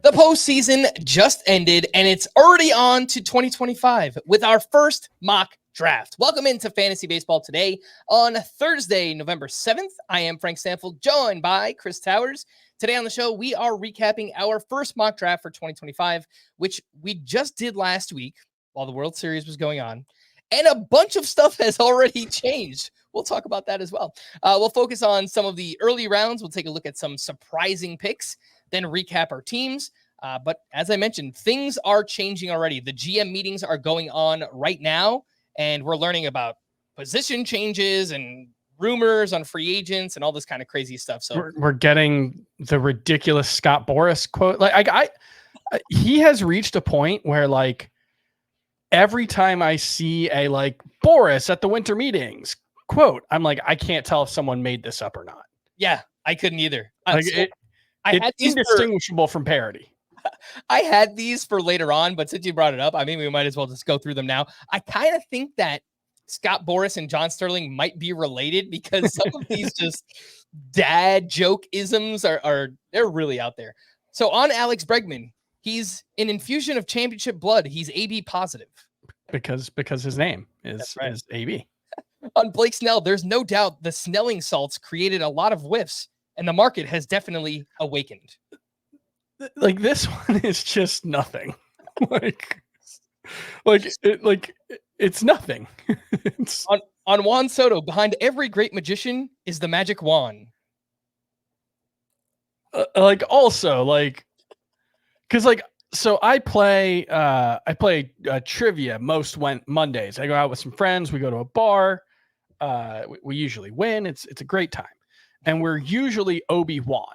The postseason just ended, and it's already on to 2025 with our first mock draft. Welcome into Fantasy Baseball today on Thursday, November 7th. I am Frank Stampfl, joined by Chris Towers. Today on the show, we are recapping our first mock draft for 2025, which we just did last week while the World Series was going on. And a bunch of stuff has already changed. We'll talk about that as well. We'll focus on some of the early rounds. We'll take a look at some surprising picks, then recap our teams. But as I mentioned, things are changing already. The GM meetings are going on right now, and we're learning about position changes and rumors on free agents and all this kind of crazy stuff. So we're getting the ridiculous Scott Boras quote. He has reached a point where every time I see a Boras at the winter meetings quote, I'm like, I can't tell if someone made this up or not. Yeah, I couldn't either. It's indistinguishable from parody. I had these for later on, but since you brought it up, I mean, we might as well just go through them now. I kind of think that Scott Boras and John Sterling might be related because some of these just dad joke isms they're really out there. So on Alex Bregman, he's an infusion of championship blood. He's AB positive. Because his name is AB. On Blake Snell, there's no doubt the Snelling salts created a lot of whiffs, and the market has definitely awakened. This one is just nothing. It's nothing. On Juan Soto, behind every great magician is the magic wand. So I play trivia most Mondays. I go out with some friends. We go to a bar. We usually win. It's a great time, and we're usually Obi-Wan.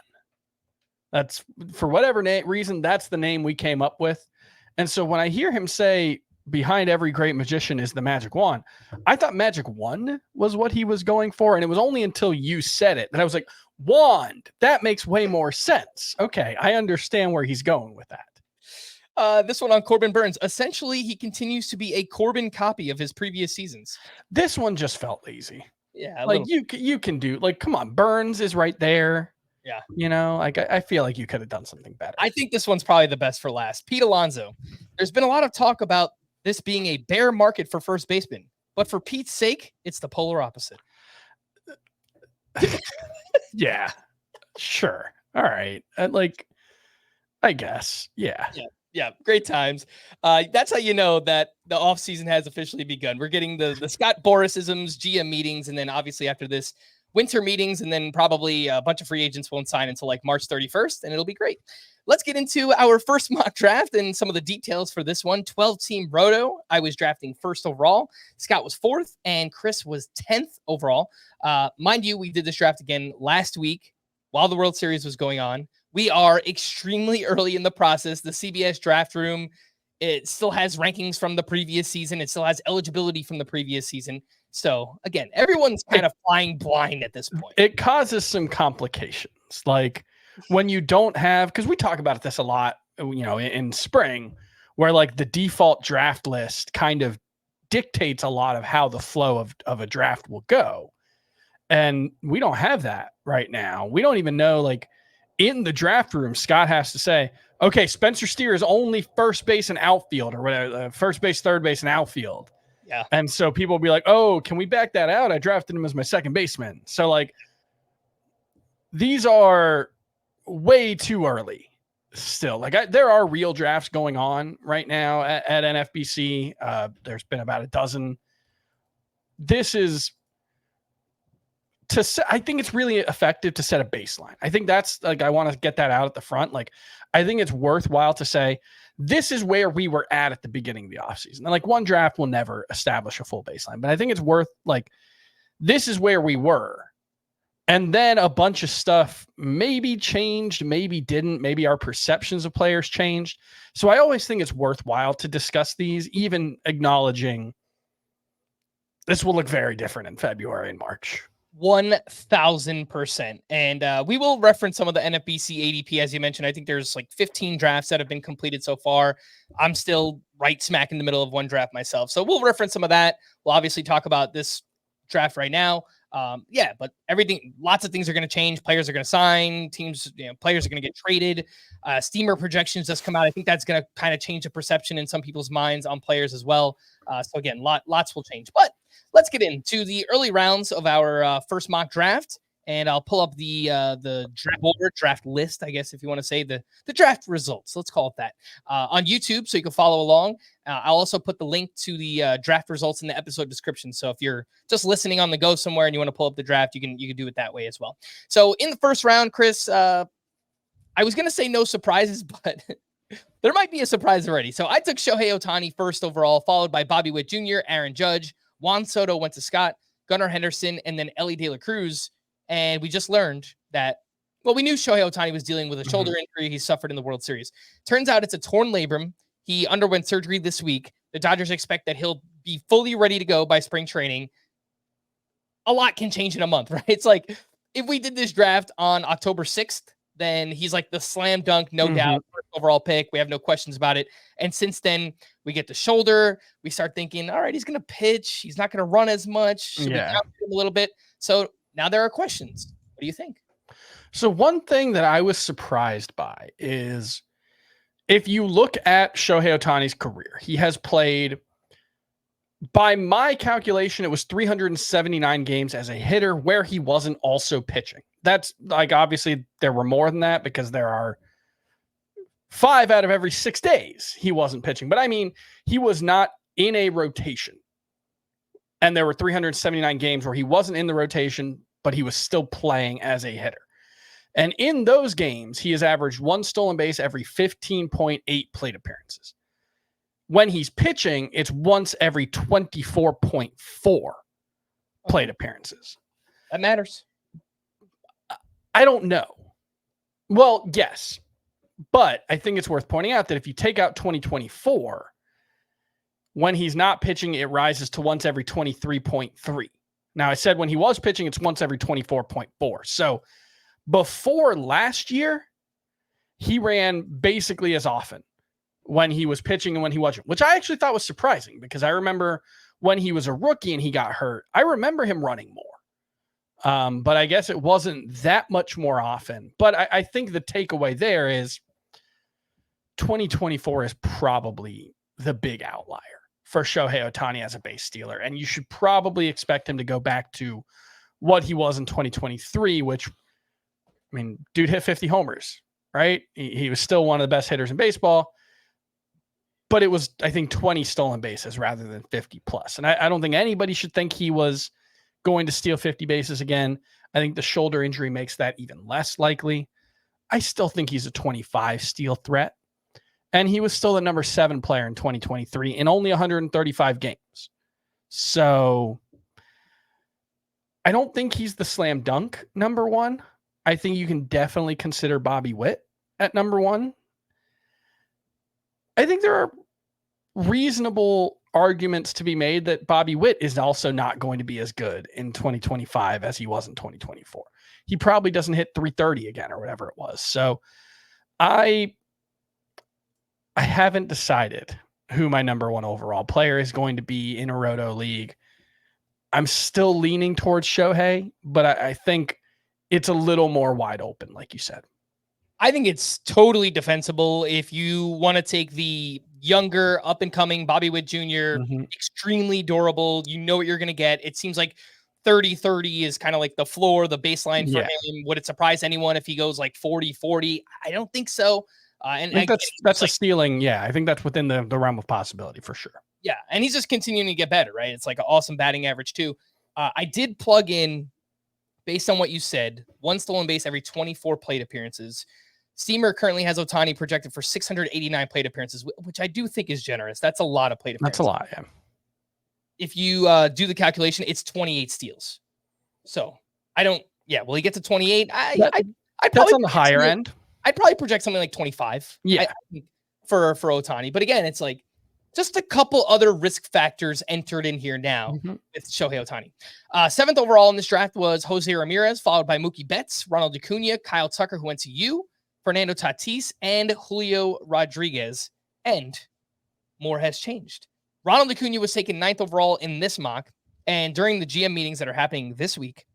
That's for whatever reason. That's the name we came up with. And so when I hear him say behind every great magician is the magic wand, I thought magic wand was what he was going for. And it was only until you said it that I was like, wand, that makes way more sense. Okay. I understand where he's going with that. This one on Corbin Burns. Essentially, he continues to be a Corbin copy of his previous seasons. This one just felt lazy. Yeah. You can do come on, Burns is right there. Yeah. I feel like you could have done something better. I think this one's probably the best for last. Pete Alonso. There's been a lot of talk about this being a bear market for first baseman, but for Pete's sake, it's the polar opposite. Yeah, sure. All right. I guess. Yeah. Yeah. Great times. That's how you know that the offseason has officially begun. We're getting the Scott Borasisms, GM meetings, and then obviously after this, winter meetings, and then probably a bunch of free agents won't sign until March 31st, and it'll be great. Let's get into our first mock draft and some of the details for this one. 12-team roto. I was drafting first overall. Scott was 4th, and Chris was 10th overall. Mind you, we did this draft again last week while the World Series was going on. We are extremely early in the process. The CBS draft room, it still has rankings from the previous season. It still has eligibility from the previous season. So again, everyone's kind of flying blind at this point. It causes some complications. When you don't have, because we talk about this a lot, in spring, where the default draft list kind of dictates a lot of how the flow of a draft will go. And we don't have that right now. We don't even know, in the draft room, Scott has to say, okay, Spencer Steer is only first base and outfield, or whatever, first base, third base, and outfield. Yeah. And so people will be like, oh, can we back that out? I drafted him as my second baseman. So these are way too early still. There are real drafts going on right now at NFBC. There's been about a dozen. This is I think it's really effective to set a baseline. I think that's I want to get that out at the front. I think it's worthwhile to say, this is where we were at the beginning of the offseason. And one draft will never establish a full baseline, but I think it's worth this is where we were. And then a bunch of stuff maybe changed, maybe didn't, maybe our perceptions of players changed. So I always think it's worthwhile to discuss these, even acknowledging this will look very different in February and March. 1,000%. And we will reference some of the NFBC ADP, as you mentioned. I think there's 15 drafts that have been completed so far. I'm still right smack in the middle of one draft myself. So we'll reference some of that. We'll obviously talk about this draft right now. Yeah, but lots of things are going to change. Players are going to sign, players are going to get traded. Steamer projections just come out. I think that's going to kind of change the perception in some people's minds on players as well. So again, lots will change. But let's get into the early rounds of our first mock draft. And I'll pull up the draft list, I guess, if you want to say the draft results. Let's call it that on YouTube, so you can follow along. I'll also put the link to the draft results in the episode description. So if you're just listening on the go somewhere and you want to pull up the draft, you can do it that way as well. So in the first round, Chris, I was going to say no surprises, but there might be a surprise already. So I took Shohei Ohtani first overall, followed by Bobby Witt Jr., Aaron Judge, Juan Soto went to Scott, Gunnar Henderson, and then Ellie De La Cruz. And we just learned that, well, we knew Shohei Ohtani was dealing with a shoulder injury he suffered in the World Series. Turns out it's a torn labrum. He underwent surgery this week. The Dodgers expect that he'll be fully ready to go by spring training. A lot can change in a month, right? It's like if we did this draft on October 6th, then he's like the slam dunk, no doubt, first overall pick. We have no questions about it. And since then, we get the shoulder. We start thinking, all right, he's going to pitch. He's not going to run as much. Should we count him a little bit? So now there are questions. What do you think? So one thing that I was surprised by is if you look at Shohei Ohtani's career, he has played, by my calculation, it was 379 games as a hitter where he wasn't also pitching. That's like, obviously there were more than that because there are 5 out of every 6 days he wasn't pitching. But I mean, he was not in a rotation. And there were 379 games where he wasn't in the rotation, but he was still playing as a hitter. And in those games, he has averaged 1 stolen base every 15.8 plate appearances. When he's pitching, it's once every 24.4 plate appearances. That matters. I don't know. Well, yes. But I think it's worth pointing out that if you take out 2024, when he's not pitching, it rises to once every 23.3. Now, I said when he was pitching, it's once every 24.4. So before last year, he ran basically as often when he was pitching and when he wasn't, which I actually thought was surprising because I remember when he was a rookie and he got hurt, I remember him running more. But I guess it wasn't that much more often. But I think the takeaway there is 2024 is probably the big outlier for Shohei Ohtani as a base stealer. And you should probably expect him to go back to what he was in 2023, which, I mean, dude hit 50 homers, right? He was still one of the best hitters in baseball, but it was, I think, 20 stolen bases rather than 50 plus. And I don't think anybody should think he was going to steal 50 bases again. I think the shoulder injury makes that even less likely. I still think he's a 25 steal threat. And he was still the number 7 player in 2023 in only 135 games. So I don't think he's the slam dunk number 1. I think you can definitely consider Bobby Witt at number 1. I think there are reasonable arguments to be made that Bobby Witt is also not going to be as good in 2025 as he was in 2024. He probably doesn't hit 330 again or whatever it was. So I haven't decided who my number 1 overall player is going to be in a Roto league. I'm still leaning towards Shohei, but I think it's a little more wide open, like you said. I think it's totally defensible if you want to take the younger, up-and-coming Bobby Witt Jr., extremely durable. You know what you're going to get. It seems like 30-30 is kind of like the floor, the baseline for him. Would it surprise anyone if he goes like 40-40? I don't think so. And I think that's a ceiling. Yeah, I think that's within the realm of possibility for sure. Yeah, and he's just continuing to get better, right? It's like an awesome batting average too. I did plug in, based on what you said, 1 stolen base every 24 plate appearances. Steamer currently has Ohtani projected for 689 plate appearances, which I do think is generous. That's a lot of plate appearances. That's a lot, yeah. If you do the calculation, it's 28 steals. So I don't, will he get to 28? That's on the higher end. I'd probably project something like 25 for Ohtani. But again, it's like just a couple other risk factors entered in here now with Shohei Ohtani. 7th overall in this draft was Jose Ramirez, followed by Mookie Betts, Ronald Acuna, Kyle Tucker, who went to you, Fernando Tatis, and Julio Rodriguez. And more has changed. Ronald Acuna was taken 9th overall in this mock, And during the GM meetings that are happening this week,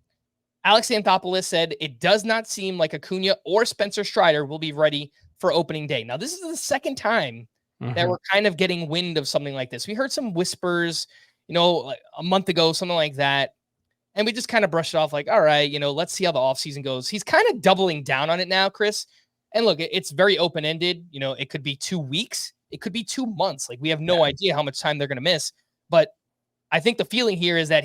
Alex Anthopoulos said it does not seem like Acuna or Spencer Strider will be ready for opening day. Now, this is the second time that we're kind of getting wind of something like this. We heard some whispers, like a month ago, something like that. And we just kind of brushed it off like, all right, let's see how the offseason goes. He's kind of doubling down on it now, Chris. And look, it's very open-ended. It could be 2 weeks. It could be 2 months. Like, we have no idea how much time they're going to miss. But I think the feeling here is that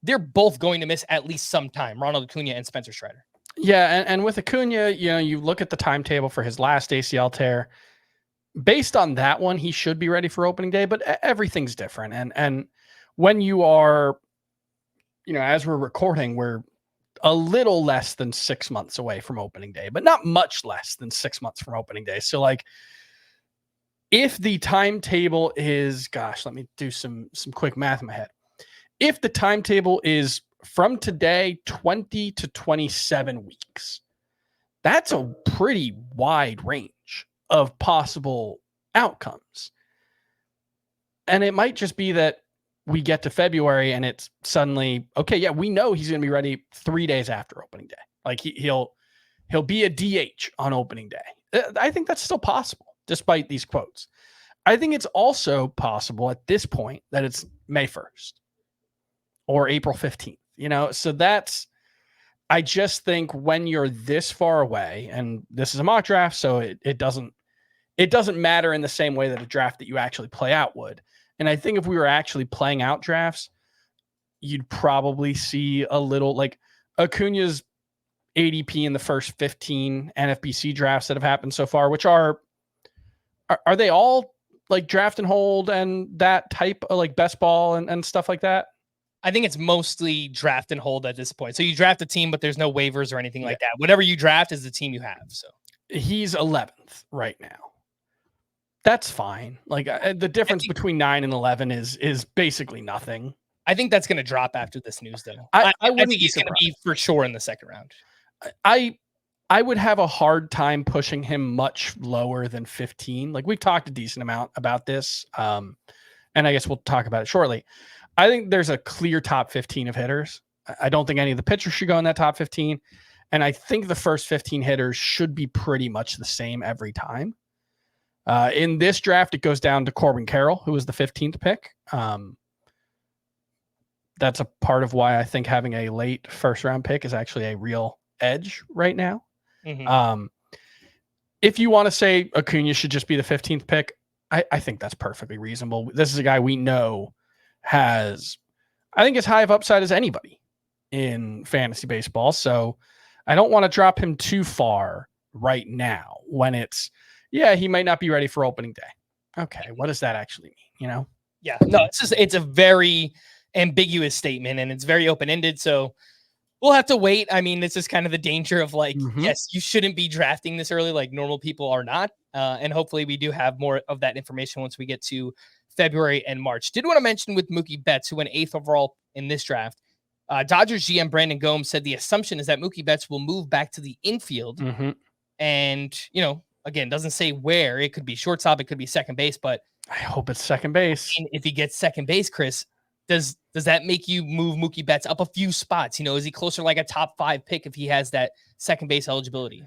they're both going to miss at least some time, Ronald Acuna and Spencer Strider. Yeah, and with Acuna, you look at the timetable for his last ACL tear. Based on that one, he should be ready for opening day, but everything's different. And when you are, as we're recording, we're a little less than 6 months away from opening day, but not much less than 6 months from opening day. So, like, if the timetable is, let me do some quick math in my head. If the timetable is from today, 20 to 27 weeks, that's a pretty wide range of possible outcomes. And it might just be that we get to February and it's suddenly, okay, yeah, we know he's going to be ready 3 days after opening day. Like, he'll be a DH on opening day. I think that's still possible, despite these quotes. I think it's also possible at this point that it's May 1st or April 15th, so I just think when you're this far away, and this is a mock draft, so it doesn't matter in the same way that a draft that you actually play out would. And I think if we were actually playing out drafts, you'd probably see a little, like, Acuna's ADP in the first 15 NFBC drafts that have happened so far, which are they all like draft and hold and that type of, like, best ball and stuff like that? I think it's mostly draft and hold at this point. So you draft a team, but there's no waivers or anything like that. Whatever you draft is the team you have. So he's 11th right now. That's fine. Like, the difference between 9 and 11 is basically nothing. I think that's going to drop after this news, though. I think he's going to be for sure in the second round. I would have a hard time pushing him much lower than 15. Like, we've talked a decent amount about this, and I guess we'll talk about it shortly. I think there's a clear top 15 of hitters. I don't think any of the pitchers should go in that top 15. And I think the first 15 hitters should be pretty much the same every time. In this draft, it goes down to Corbin Carroll, who was the 15th pick. That's a part of why I think having a late first round pick is actually a real edge right now. Mm-hmm. If you want to say Acuna should just be the 15th pick, I think that's perfectly reasonable. This is a guy we know has, I think, as high of upside as anybody in fantasy baseball. So I don't want to drop him too far right now when it's, he might not be ready for opening day. Okay, what does that actually mean? Yeah, no, it's a very ambiguous statement and it's very open-ended. So we'll have to wait. I mean, this is kind of the danger of, like, yes, you shouldn't be drafting this early, like normal people are not. And hopefully we do have more of that information once we get to February and March. Did want to mention with Mookie Betts, who went 8th overall in this draft. Dodgers GM Brandon Gomes said the assumption is that Mookie Betts will move back to the infield. And, again, doesn't say where. It could be shortstop, it could be second base, but I hope it's second base. If he gets second base, Chris, does that make you move Mookie Betts up a few spots? Is he closer like a top 5 pick if he has that second base eligibility?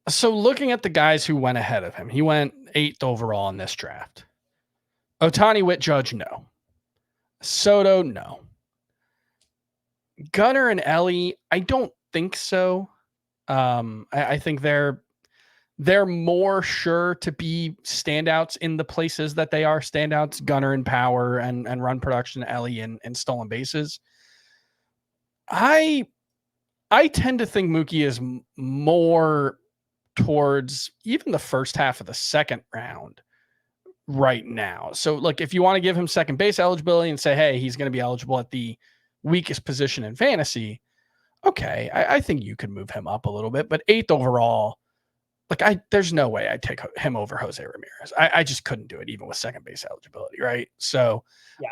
So looking at the guys who went ahead of him, he went 8th overall in this draft. Ohtani, Witt, Judge, no. Soto, no. Gunnar and Ellie, I don't think so. I think they're more sure to be standouts in the places that they are standouts. Gunnar in power and run production, Ellie in stolen bases. I tend to think Mookie is more towards even the first half of the second round right now. So, like, if you want to give him second base eligibility and say, hey, he's going to be eligible at the weakest position in fantasy, okay, I think you could move him up a little bit. But 8th overall, like, there's no way I'd take him over Jose Ramirez. I just couldn't do it, even with second base eligibility, right? So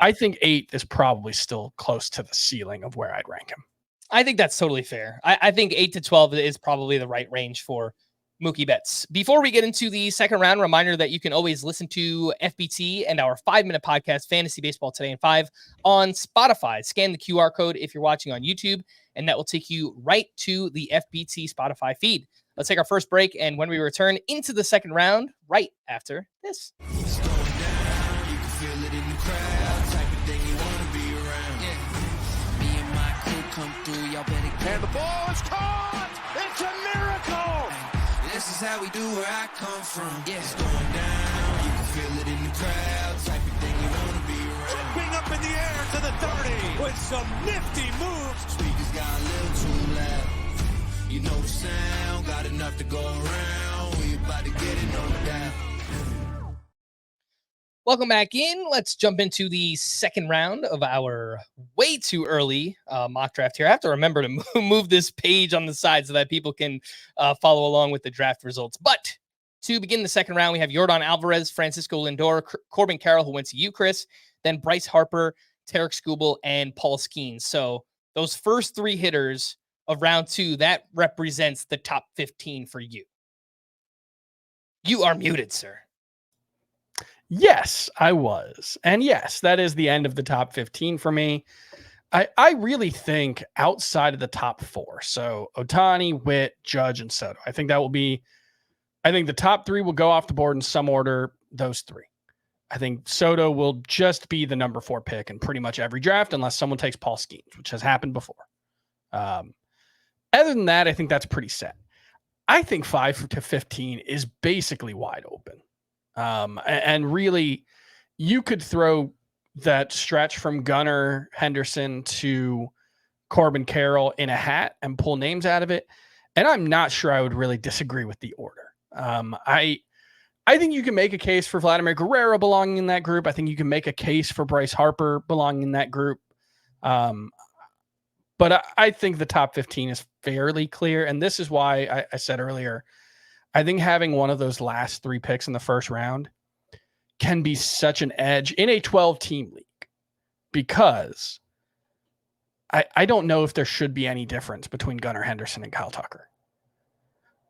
I think 8th is probably still close to the ceiling of where I'd rank him. I think that's totally fair. I think 8 to 12 is probably the right range for Mookie Betts. Before we get into the second round, reminder that you can always listen to FBT and our 5-minute podcast, Fantasy Baseball Today in 5, on Spotify. Scan the QR code if you're watching on YouTube, and that will take you right to the FBT Spotify feed. Let's take our first break, and when we return into the second round, right after this. It's going down, you can feel it in the crowd, type of thing you want to be around. Yeah. Me and my crew come through, y'all better get. And the ball is caught! It's a miracle! This is how we do where I come from. Yeah. It's going down, you can feel it in the crowd, type of thing you want to be around. Tripping up in the air to the 30 with some nifty moves. Speakers got a little too loud. You know the sound, got enough to go around. We about to get it, no doubt. Welcome back in. Let's jump into the second round of our way too early mock draft here. I have to remember to move this page on the side so that people can follow along with the draft results. But to begin the second round, we have Yordan Alvarez, Francisco Lindor, Corbin Carroll, who went to you, Chris, then Bryce Harper, Tarek Skubal, and Paul Skeens. So those first three hitters of round two, that represents the top 15 for you. You are muted, sir. Yes, I was. And yes, that is the end of the top 15 for me. I really think outside of the top four, so Ohtani, Witt, Judge, and Soto, I think the top three will go off the board in some order, those three. I think Soto will just be the number 4 pick in pretty much every draft unless someone takes Paul Skeens, which has happened before. Other than that, I think that's pretty set. I think 5 to 15 is basically wide open. And really, you could throw that stretch from Gunnar Henderson to Corbin Carroll in a hat and pull names out of it. And I'm not sure I would really disagree with the order. I think you can make a case for Vladimir Guerrero belonging in that group. I think you can make a case for Bryce Harper belonging in that group. But I think the top 15 is fairly clear. And this is why I said earlier, I think having one of those last 3 picks in the first round can be such an edge in a 12-team league because I don't know if there should be any difference between Gunnar Henderson and Kyle Tucker.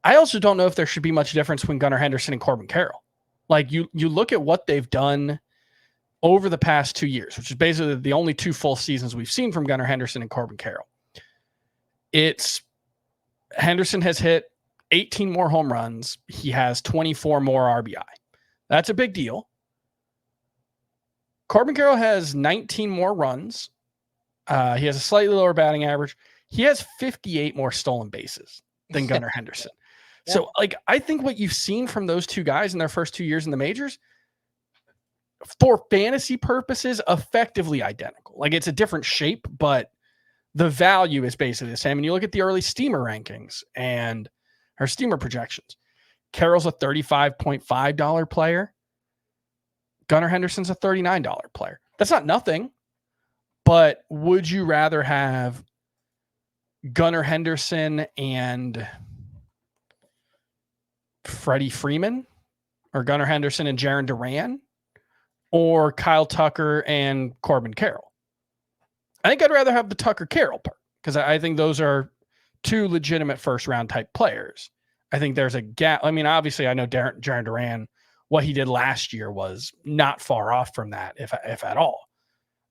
I also don't know if there should be much difference between Gunnar Henderson and Corbin Carroll. Like you look at what they've done over the past 2 years, which is basically the only 2 full seasons we've seen from Gunnar Henderson and Corbin Carroll. Henderson has hit 18 more home runs. He has 24 more RBI. That's a big deal. Corbin Carroll has 19 more runs. He has a slightly lower batting average. He has 58 more stolen bases than Gunnar Henderson. Yeah. So, I think what you've seen from those 2 guys in their first 2 years in the majors, for fantasy purposes, effectively identical. It's a different shape, but the value is basically the same. And you look at the early Steamer rankings and her Steamer projections. Carroll's a $35.5 player. Gunnar Henderson's a $39 player. That's not nothing, but would you rather have Gunnar Henderson and Freddie Freeman, or Gunnar Henderson and Jarren Duran, or Kyle Tucker and Corbin Carroll? I think I'd rather have the Tucker Carroll part because I think those are 2 legitimate first round type players. I think there's a gap. I mean, obviously I know Jarren Duran, what he did last year was not far off from that, if at all,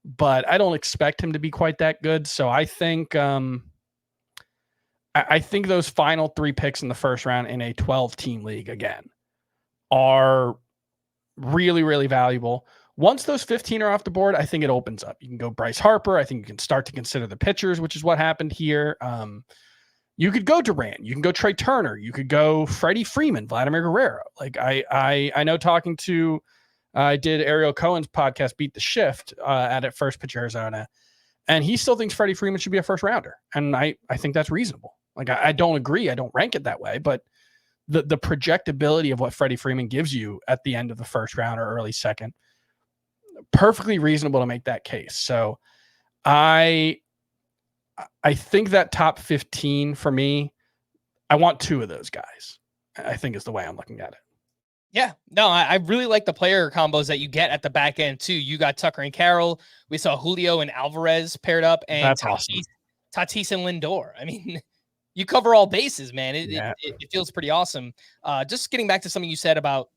but I don't expect him to be quite that good. So I think, I think those final 3 picks in the first round in a 12-team league again are really, really valuable. Once those 15 are off the board, I think it opens up. You can go Bryce Harper. I think you can start to consider the pitchers, which is what happened here. You could go Duran. You can go Trey Turner. You could go Freddie Freeman, Vladimir Guerrero. I know talking to, I did Ariel Cohen's podcast, Beat the Shift, at First Pitch Arizona, and he still thinks Freddie Freeman should be a first rounder. And I think that's reasonable. I don't agree. I don't rank it that way, but the projectability of what Freddie Freeman gives you at the end of the first round or early second, perfectly reasonable to make that case. So I think that top 15 for me, I want 2 of those guys, I think is the way I'm looking at it. Yeah, no, I really like the player combos that you get at the back end too. You got Tucker and Carroll. We saw Julio and Alvarez paired up, and That's awesome. Tatis and Lindor. I mean, you cover all bases, man. Yeah. It feels pretty awesome. Just getting back to something you said about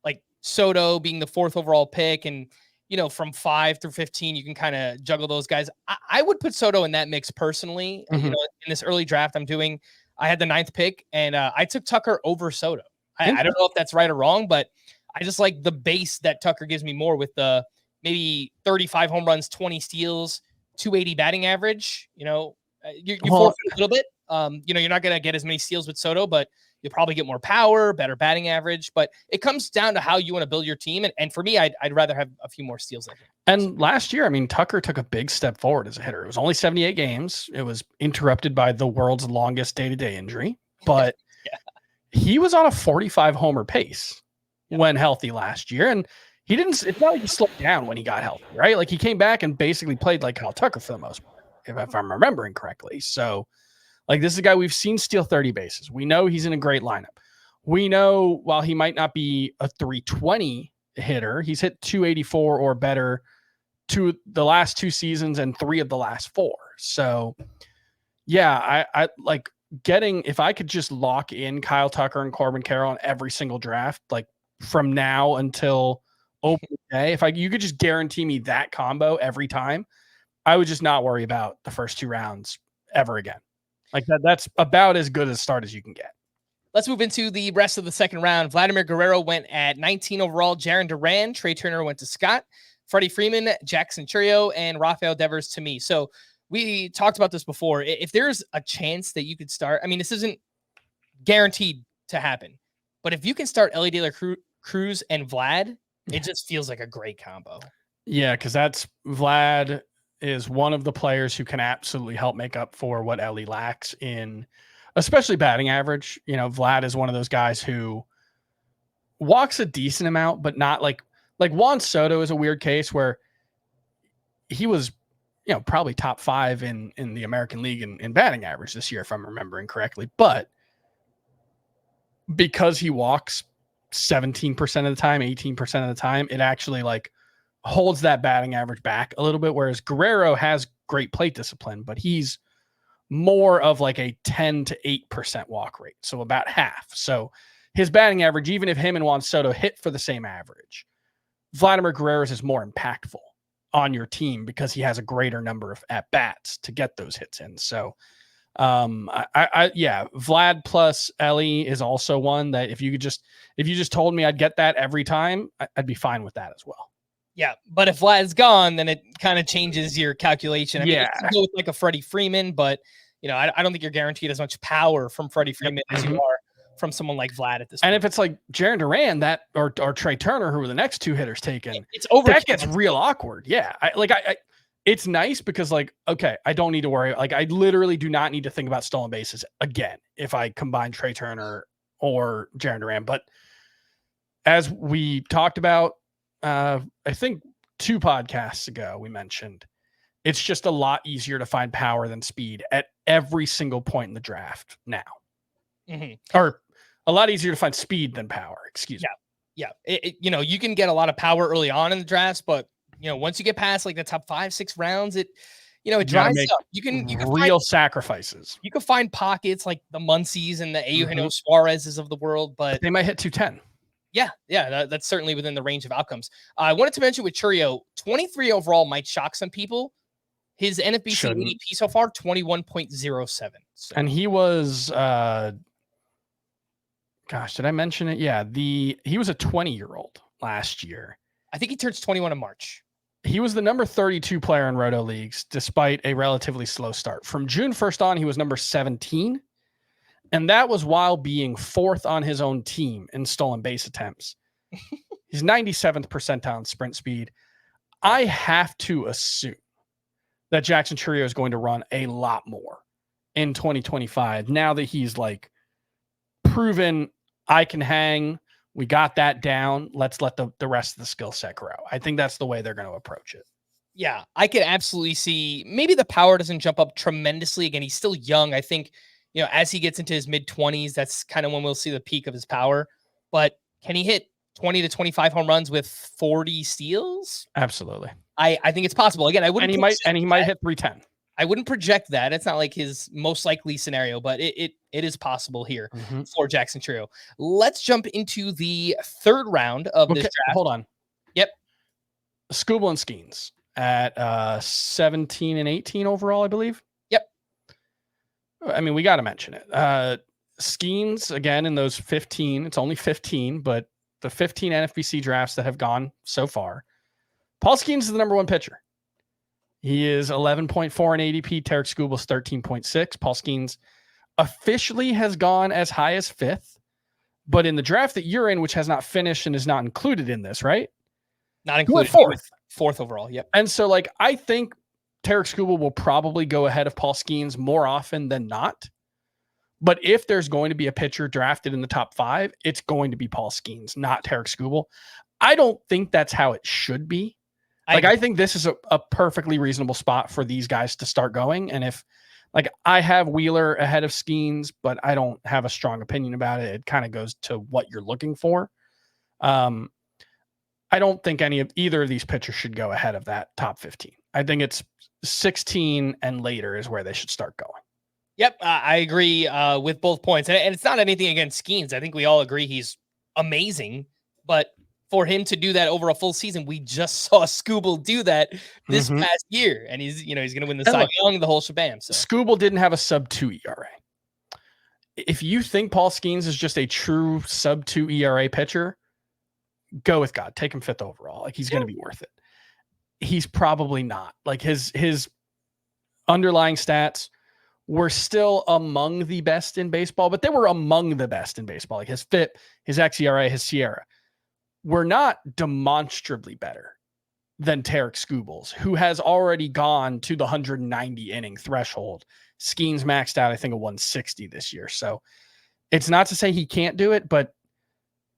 like Soto being the 4th overall pick, and from 5 through 15, you can kind of juggle those guys. I would put Soto in that mix personally. Mhm. In this early draft I had the 9th pick, and I took Tucker over Soto. I don't know if that's right or wrong, but I just like the base that Tucker gives me more with the maybe 35 home runs, 20 steals, 280 batting average. You forfeit a little bit. You're not going to get as many steals with Soto, but you'll probably get more power, better batting average. But it comes down to how you want to build your team. And for me, I'd rather have a few more steals than him. And last year, I mean, Tucker took a big step forward as a hitter. It was only 78 games. It was interrupted by the world's longest day-to-day injury, but he was on a 45 homer pace when healthy last year. And it's not like he slowed down when he got healthy, right? Like he came back and basically played like Kyle Tucker for the most part, if I'm remembering correctly. So like this is a guy we've seen steal 30 bases. We know he's in a great lineup. We know while he might not be a 320 hitter, he's hit 284 or better the last 2 seasons and 3 of the last 4. So yeah, I like if I could just lock in Kyle Tucker and Corbin Carroll on every single draft, like from now until opening day, you could just guarantee me that combo every time, I would just not worry about the first 2 rounds ever again. Like that's about as good a start as you can get. Let's move into the rest of the second round. Vladimir Guerrero went at 19 overall. Jarren Duran, Trey Turner went to Scott, Freddie Freeman, Jackson Churio, and Rafael Devers to me. So we talked about this before. If there's a chance that you could start, I mean, this isn't guaranteed to happen, but if you can start Ellie De La Cruz and Vlad, it just feels like a great combo. Yeah, because Vlad is one of the players who can absolutely help make up for what Ellie lacks in, especially batting average. Vlad is one of those guys who walks a decent amount, but not like Juan Soto is a weird case where he was, probably top 5 in the American League in batting average this year, if I'm remembering correctly. But because he walks 17% of the time, 18% of the time, it actually like holds that batting average back a little bit. Whereas Guerrero has great plate discipline, but he's more of like a 10 to 8% walk rate. So about half. So his batting average, even if him and Juan Soto hit for the same average, Vladimir Guerrero's is more impactful on your team because he has a greater number of at bats to get those hits in. So Vlad plus Ellie is also one that if you just told me I'd get that every time, I'd be fine with that as well. Yeah, but if Vlad's gone, then it kind of changes your calculation. I mean, Yeah. you can go with like a Freddie Freeman, but I don't think you're guaranteed as much power from Freddie Freeman as you are from someone like Vlad at this point. And if it's like Jarren Duran or Trey Turner, who were the next 2 hitters taken, it's over. That gets real awkward. Yeah, it's nice because like, okay, I don't need to worry. Like I literally do not need to think about stolen bases again if I combine Trey Turner or Jarren Duran. But as we talked about, I think 2 podcasts ago, we mentioned it's just a lot easier to find power than speed at every single point in the draft now. Mm-hmm. Or a lot easier to find speed than power. Excuse me. Yeah. You can get a lot of power early on in the drafts, but once you get past like the top 5-6 rounds, it dries up. You can real sacrifices. You can find pockets like the Muncies and the Eugenio Suarez's of the world, but they might hit 210. Yeah, that's certainly within the range of outcomes. I wanted to mention with Churio, 23 overall might shock some people. His NFBC ADP so far, 21.07. So. And he was, did I mention it? Yeah, he was a 20-year-old last year. I think he turns 21 in March. He was the number 32 player in Roto Leagues, despite a relatively slow start. From June 1st on, he was number 17. And that was while being 4th on his own team in stolen base attempts. He's 97th percentile in sprint speed. I have to assume that Jackson Churio is going to run a lot more in 2025 now that he's like proven I can hang. We got that down. Let's let the rest of the skill set grow. I think that's the way they're going to approach it. Yeah, I could absolutely see maybe the power doesn't jump up tremendously. Again, he's still young. I think as he gets into his mid-20s, that's kind of when we'll see the peak of his power. But can he hit 20 to 25 home runs with 40 steals? Absolutely. I think it's possible. Again, I wouldn't. And he might hit 310. I wouldn't project that. It's not like his most likely scenario, but it is possible here for Jackson Trio. Let's jump into the third round of this draft. Hold on. Yep. Scooble and Skeens at 17 and 18 overall, I believe. Yep. I mean, we got to mention it. Skeens, again, in those 15, it's only 15, but the 15 NFBC drafts that have gone so far, Paul Skeens is the number one pitcher. He is 11.4 in ADP. Tarek Scooble's 13.6. Paul Skeens officially has gone as high as 5th, but in the draft that you're in, which has not finished and is not included in this, right? Not included. 4th overall. Yep. And so, like, I think Tarek Scoobel will probably go ahead of Paul Skeens more often than not. But if there's going to be a pitcher drafted in the top 5, it's going to be Paul Skeens, not Tarek Scoobel. I don't think that's how it should be. I think this is a perfectly reasonable spot for these guys to start going. And if, like, I have Wheeler ahead of Skeens, but I don't have a strong opinion about it. It kind of goes to what you're looking for. I don't think either of these pitchers should go ahead of that top 15. I think it's 16 and later is where they should start going. Yep, I agree with both points. And it's not anything against Skeens. I think we all agree he's amazing. But for him to do that over a full season, we just saw Scooble do that this past year. And he's going to win the Cy Young, the whole shabam. So. Scooble didn't have a sub-2 ERA. If you think Paul Skeens is just a true sub-2 ERA pitcher, go with God. Take him 5th overall. Like, he's going to be worth it. He's probably not. Like, his underlying stats were still among the best in baseball, but they were among the best in baseball. Like, his FIP, his xERA, his SIERA were not demonstrably better than Tarek Scooble's, who has already gone to the 190 inning threshold. Skeens maxed out, I think, a 160 this year. So it's not to say he can't do it, but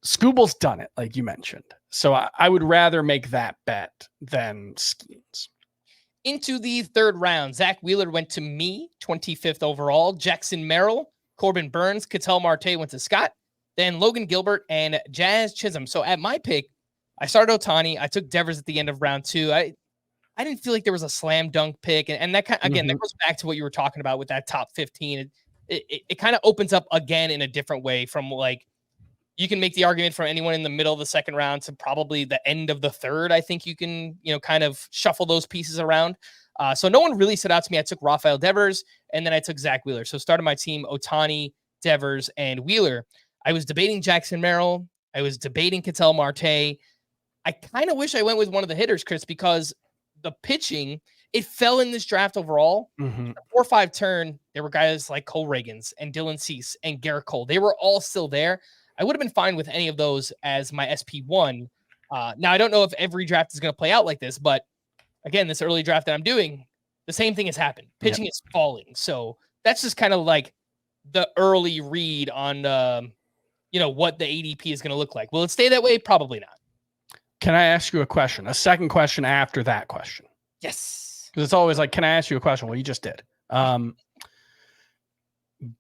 Scooble's done it, like you mentioned. So I would rather make that bet than Skeens. Into the third round, Zach Wheeler went to me, 25th overall. Jackson Merrill, Corbin Burns, Ketel Marte went to Scott. Then Logan Gilbert and Jazz Chisholm. So at my pick, I started Ohtani. I took Devers at the end of round 2. I didn't feel like there was a slam dunk pick. And that that goes back to what you were talking about with that top 15. It kind of opens up again in a different way from, like, you can make the argument from anyone in the middle of the second round to probably the end of the third. I think you can, kind of shuffle those pieces around. So no one really stood out to me. I took Rafael Devers and then I took Zach Wheeler. So started my team, Ohtani, Devers, and Wheeler. I was debating Jackson Merrill. I was debating Ketel Marte. I kind of wish I went with one of the hitters, Chris, because the pitching, it fell in this draft overall. The 4-5 turn, there were guys like Cole Reagans and Dylan Cease and Garrett Cole. They were all still there. I would have been fine with any of those as my SP1. Now, I don't know if every draft is going to play out like this, but again, this early draft that I'm doing, the same thing has happened. Pitching is falling. So that's just kind of like the early read on, what the ADP is going to look like. Will it stay that way? Probably not. Can I ask you a question? A second question after that question? Yes. Because it's always like, can I ask you a question? Well, you just did.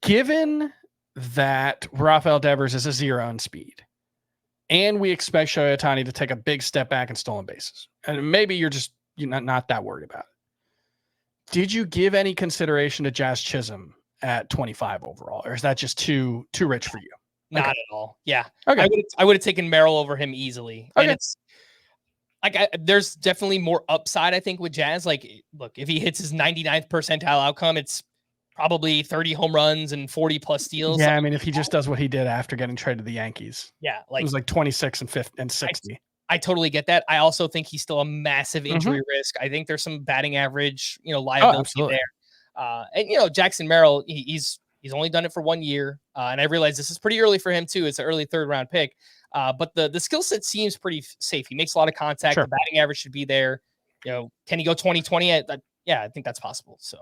Given that Rafael Devers is a 0 in speed, and we expect Shohei Ohtani to take a big step back in stolen bases, and maybe you're not that worried about it. Did you give any consideration to Jazz Chisholm at 25 overall, or is that just too rich for you? Not at all. Yeah. Okay. I would have taken Merrill over him easily. Okay. And it's like, there's definitely more upside, I think, with Jazz. Like, look, if he hits his 99th percentile outcome, it's probably 30 home runs and 40 plus steals. Yeah. I mean, if he just does what he did after getting traded to the Yankees, yeah, it was like 26 and 50 and 60. I totally get that. I also think he's still a massive injury risk. I think there's some batting average, liability there. And Jackson Merrill, he's only done it for 1 year. And I realize this is pretty early for him too. It's an early 3rd round pick. But the skill set seems pretty safe. He makes a lot of contact. Sure. The batting average should be there. Can he go 20-20? Yeah, I think that's possible. So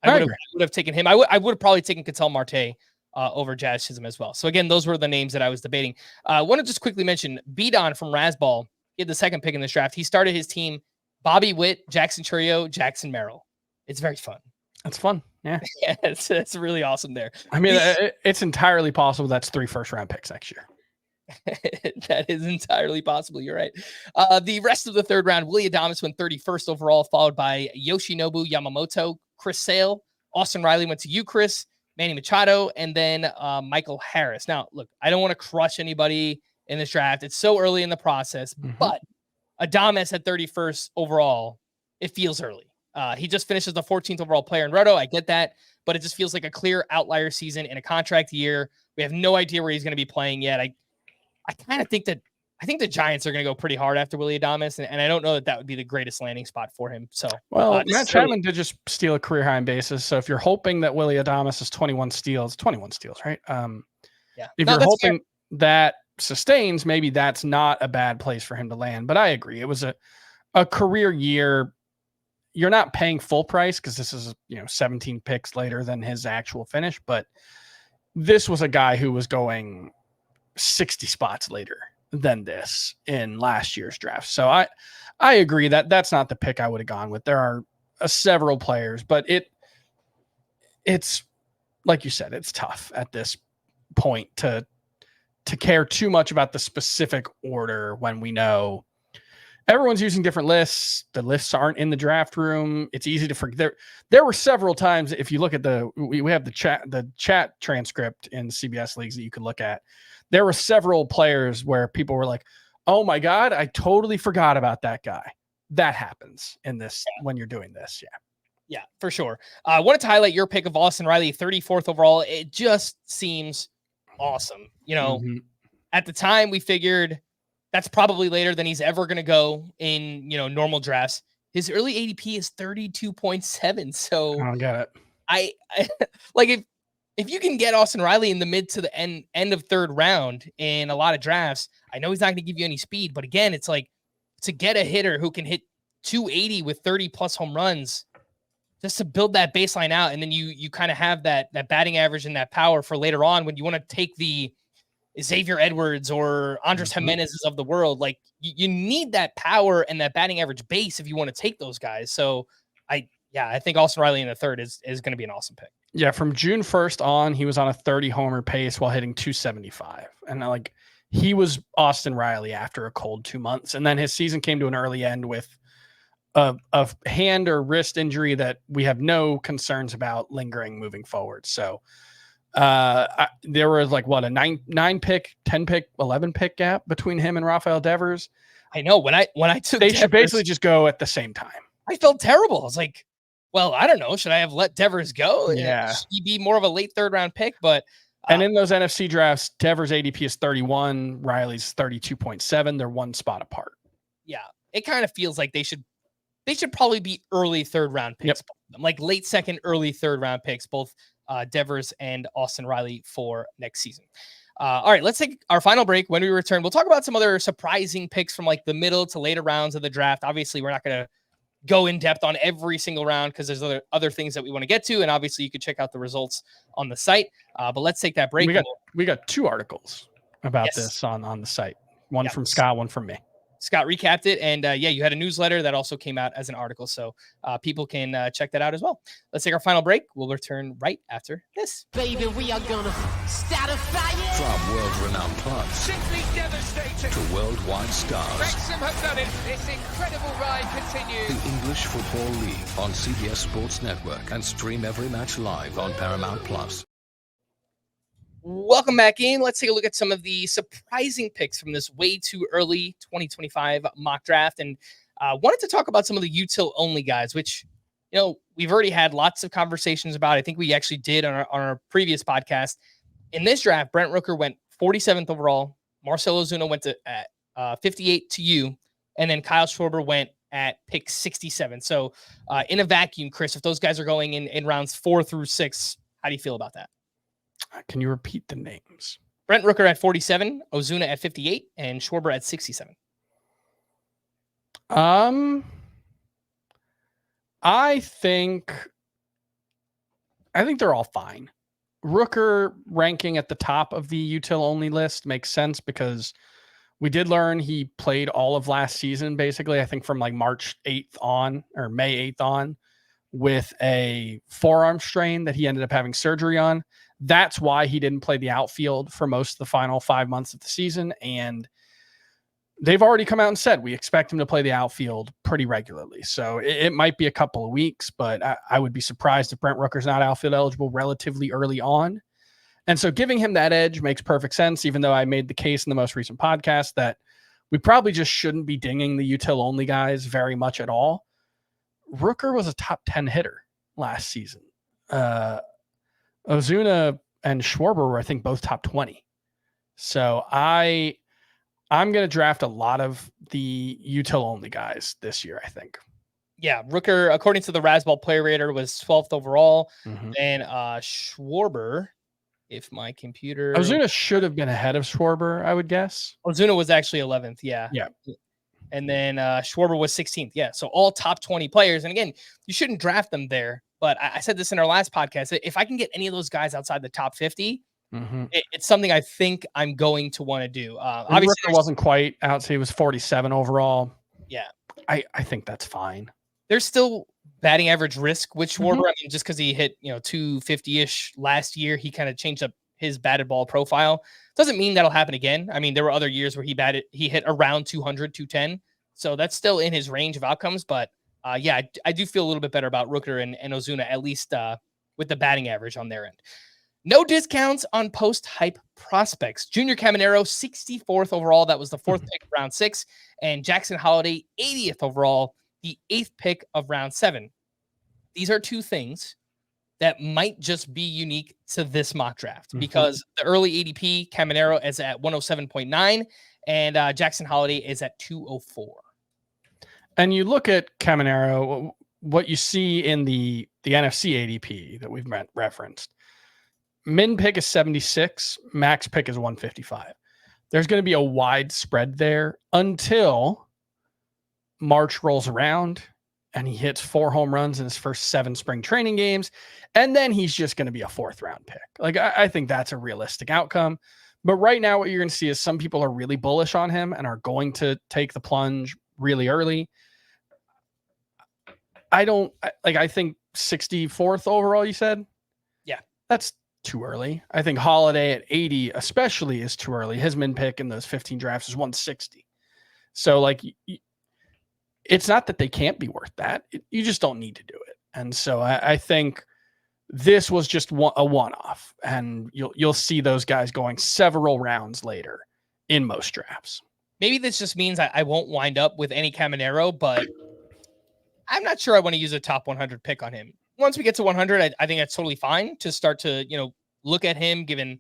I would have taken him. I would have probably taken Ketel Marte over Jazz Chisholm as well. So again, those were the names that I was debating. I want to just quickly mention B-Don from Rasball. He had the 2nd pick in this draft. He started his team, Bobby Witt, Jackson Trio, Jackson Merrill. It's very fun. That's fun. Yeah. Yeah, it's really awesome there. I mean, it's entirely possible that's 3 first-round picks next year. That is entirely possible. You're right. The rest of the third round, Willie Adames went 31st overall, followed by Yoshinobu Yamamoto, Chris Sale, Austin Riley went to you, Chris, Manny Machado, and then Michael Harris. Now, look, I don't want to crush anybody in this draft. It's so early in the process, but Adames at 31st overall, it feels early. He just finishes the 14th overall player in Roto. I get that, but it just feels like a clear outlier season in a contract year. We have no idea where he's going to be playing yet. I kind of think that the Giants are going to go pretty hard after Willie Adames, and I don't know that would be the greatest landing spot for him. So, well, Matt Chapman did just steal a career high in bases. So if you're hoping that Willie Adames is 21 steals, right? Yeah. If you're hoping that sustains, maybe that's not a bad place for him to land. But I agree, it was a career year. You're not paying full price because this is 17 picks later than his actual finish, but this was a guy who was going 60 spots later than this in last year's draft. So I agree that that's not the pick I would have gone with. There are several players, but it's like you said, it's tough at this point to care too much about the specific order when we know everyone's using different lists. The lists aren't in the draft room. It's easy to forget. There were several times, if you look at we have the chat transcript in CBS leagues that you can look at. There were several players where people were like, "Oh my God, I totally forgot about that guy." That happens in this when you're doing this. Yeah, for sure. I wanted to highlight your pick of Austin Riley, 34th overall. It just seems awesome. At the time we figured that's probably later than he's ever going to go in, normal drafts. His early ADP is 32.7. So I get it. I like if you can get Austin Riley in the mid to the end of third round in a lot of drafts, I know he's not going to give you any speed, but again, it's like to get a hitter who can hit 280 with 30 plus home runs, just to build that baseline out. And then you kind of have that batting average and that power for later on when you want to take the Xavier Edwards or Andres Jimenez's of the world. Like you need that power and that batting average base if you want to take those guys. So I think Austin Riley in the third is going to be an awesome pick. Yeah, from June 1st on, he was on a 30 homer pace while hitting 275. And he was Austin Riley after a cold 2 months. And then his season came to an early end with a hand or wrist injury that we have no concerns about lingering moving forward. So there was a 9 pick, 10 pick, 11 pick gap between him and Rafael Devers. I know when I took they should basically just go at the same time. I felt terrible. I was like, well, I don't know. Should I have let Devers go? Yeah. Should he be more of a late third round pick? But and in those NFC drafts, Devers ADP is 31, Riley's 32.7. They're one spot apart. Yeah. It kind of feels like they should probably be early third round picks. Yep. Like late second, early third round picks, both Devers and Austin Riley for next season. All right, let's take our final break. When we return, we'll talk about some other surprising picks from like the middle to later rounds of the draft. Obviously, we're not going to go in depth on every single round because there's other things that we want to get to. And obviously you could check out the results on the site. But let's take that break. We got 2 articles about this on the site. One from Scott, one from me. Scott recapped it. And you had a newsletter that also came out as an article. So people can check that out as well. Let's take our final break. We'll return right after this. Baby, we are gonna start a fire. From world-renowned clubs simply devastating to worldwide stars. Wrexham have done it. This incredible ride continues. The English Football League on CBS Sports Network and stream every match live on Paramount Plus. Welcome back in. Let's take a look at some of the surprising picks from this way too early 2025 mock draft. And wanted to talk about some of the Util only guys, which, we've already had lots of conversations about. I think we actually did on our previous podcast. In this draft, Brent Rooker went 47th overall. Marcell Ozuna went to 58 to you. And then Kyle Schwarber went at pick 67. So in a vacuum, Chris, if those guys are going in rounds 4 through 6, how do you feel about that? Can you repeat the names? Brent Rooker at 47, Ozuna at 58, and Schwarber at 67. I think they're all fine. Rooker ranking at the top of the Util only list makes sense because we did learn he played all of last season, basically, I think from like March 8th on or May 8th on with a forearm strain that he ended up having surgery on. That's why he didn't play the outfield for most of the final 5 months of the season. And they've already come out and said, we expect him to play the outfield pretty regularly. So it might be a couple of weeks, but I would be surprised if Brent Rooker's not outfield eligible relatively early on. And so giving him that edge makes perfect sense, even though I made the case in the most recent podcast that we probably just shouldn't be dinging the util only guys very much at all. Rooker was a top 10 hitter last season. Ozuna and Schwarber were, I think, both top 20. So I'm going to draft a lot of the util only guys this year, I think. Yeah, Rooker, according to the Razzball Player Rater, was 12th overall. Mm-hmm. And Schwarber, if my computer... Ozuna should have been ahead of Schwarber, I would guess. Ozuna was actually 11th, yeah. Yeah. And then Schwarber was 16th, yeah. So all top 20 players. And again, you shouldn't draft them there. But I said this in our last podcast. If I can get any of those guys outside the top 50, it's something I think I'm going to want to do. Obviously, Rooker wasn't quite out, so he was 47 overall. Yeah. I think that's fine. There's still batting average risk with Schwarber. I mean, just because he hit 250-ish last year, he kind of changed up his batted ball profile. Doesn't mean that'll happen again. I mean, there were other years where he hit around 200, 210. So that's still in his range of outcomes. But yeah, I do feel a little bit better about Rooker and Ozuna, at least with the batting average on their end. No discounts on post-hype prospects. Junior Caminero, 64th overall. That was the 4th pick of round 6. And Jackson Holiday, 80th overall, the 8th pick of round 7. These are two things that might just be unique to this mock draft because the early ADP, Caminero is at 107.9 and Jackson Holiday is at 204. And you look at Caminero, what you see in the NFC ADP that we've referenced. Min pick is 76, max pick is 155. There's going to be a wide spread there until March rolls around and he hits 4 home runs in his first 7 spring training games. And then he's just going to be a 4th round pick. Like, I think that's a realistic outcome. But right now, what you're going to see is some people are really bullish on him and are going to take the plunge really early. I think 64th overall, you said? Yeah. That's too early. I think Holiday at 80 especially is too early. His min pick in those 15 drafts is 160. So like, it's not that they can't be worth that. You just don't need to do it. And so I think this was just a one-off, and you'll see those guys going several rounds later in most drafts. Maybe this just means I won't wind up with any Caminero, but I'm not sure I want to use a top 100 pick on him. Once we get to 100, I think that's totally fine to start to, look at him given,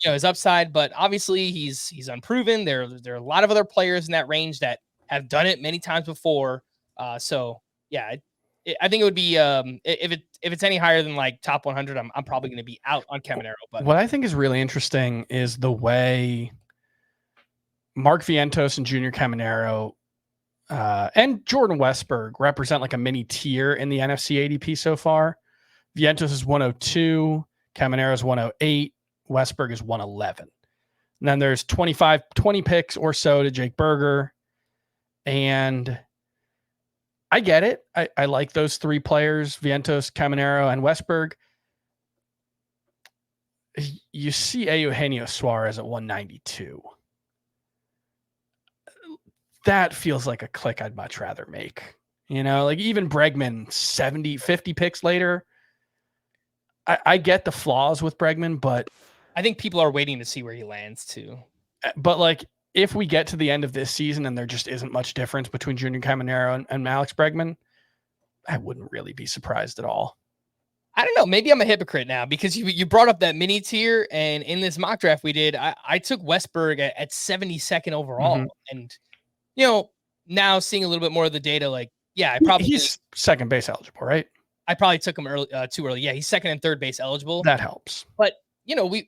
his upside, but obviously he's unproven. There are a lot of other players in that range that have done it many times before. So yeah, I think it would be, if it's any higher than like top 100, I'm probably going to be out on Caminero. But what I think is really interesting is the way Mark Vientos and Junior Caminero and Jordan Westberg represent like a mini tier in the NFC ADP so far. Vientos is 102, Caminero is 108, Westberg is 111. And then there's 20 picks or so to Jake Berger. And I get it. I like those 3 players, Vientos, Caminero, and Westberg. You see Eugenio Suarez at 192. That feels like a click I'd much rather make. Like even Bregman, 50 picks later. I get the flaws with Bregman, but I think people are waiting to see where he lands too. But like, if we get to the end of this season and there just isn't much difference between Junior Caminero and Alex Bregman, I wouldn't really be surprised at all. I don't know. Maybe I'm a hypocrite now because you brought up that mini tier, and in this mock draft we did, I took Westberg at 72nd overall. And, now seeing a little bit more of the data, like, yeah, he's second base eligible, right? I probably took him too early. Yeah, he's second and third base eligible. That helps. But,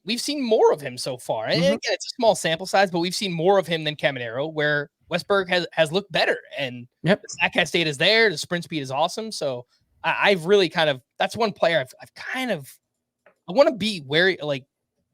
we've seen more of him so far. And again, it's a small sample size, but we've seen more of him than Caminero, where Westberg has looked better. And the StatCast data is there. The sprint speed is awesome. So I've really that's one player I want to be wary, like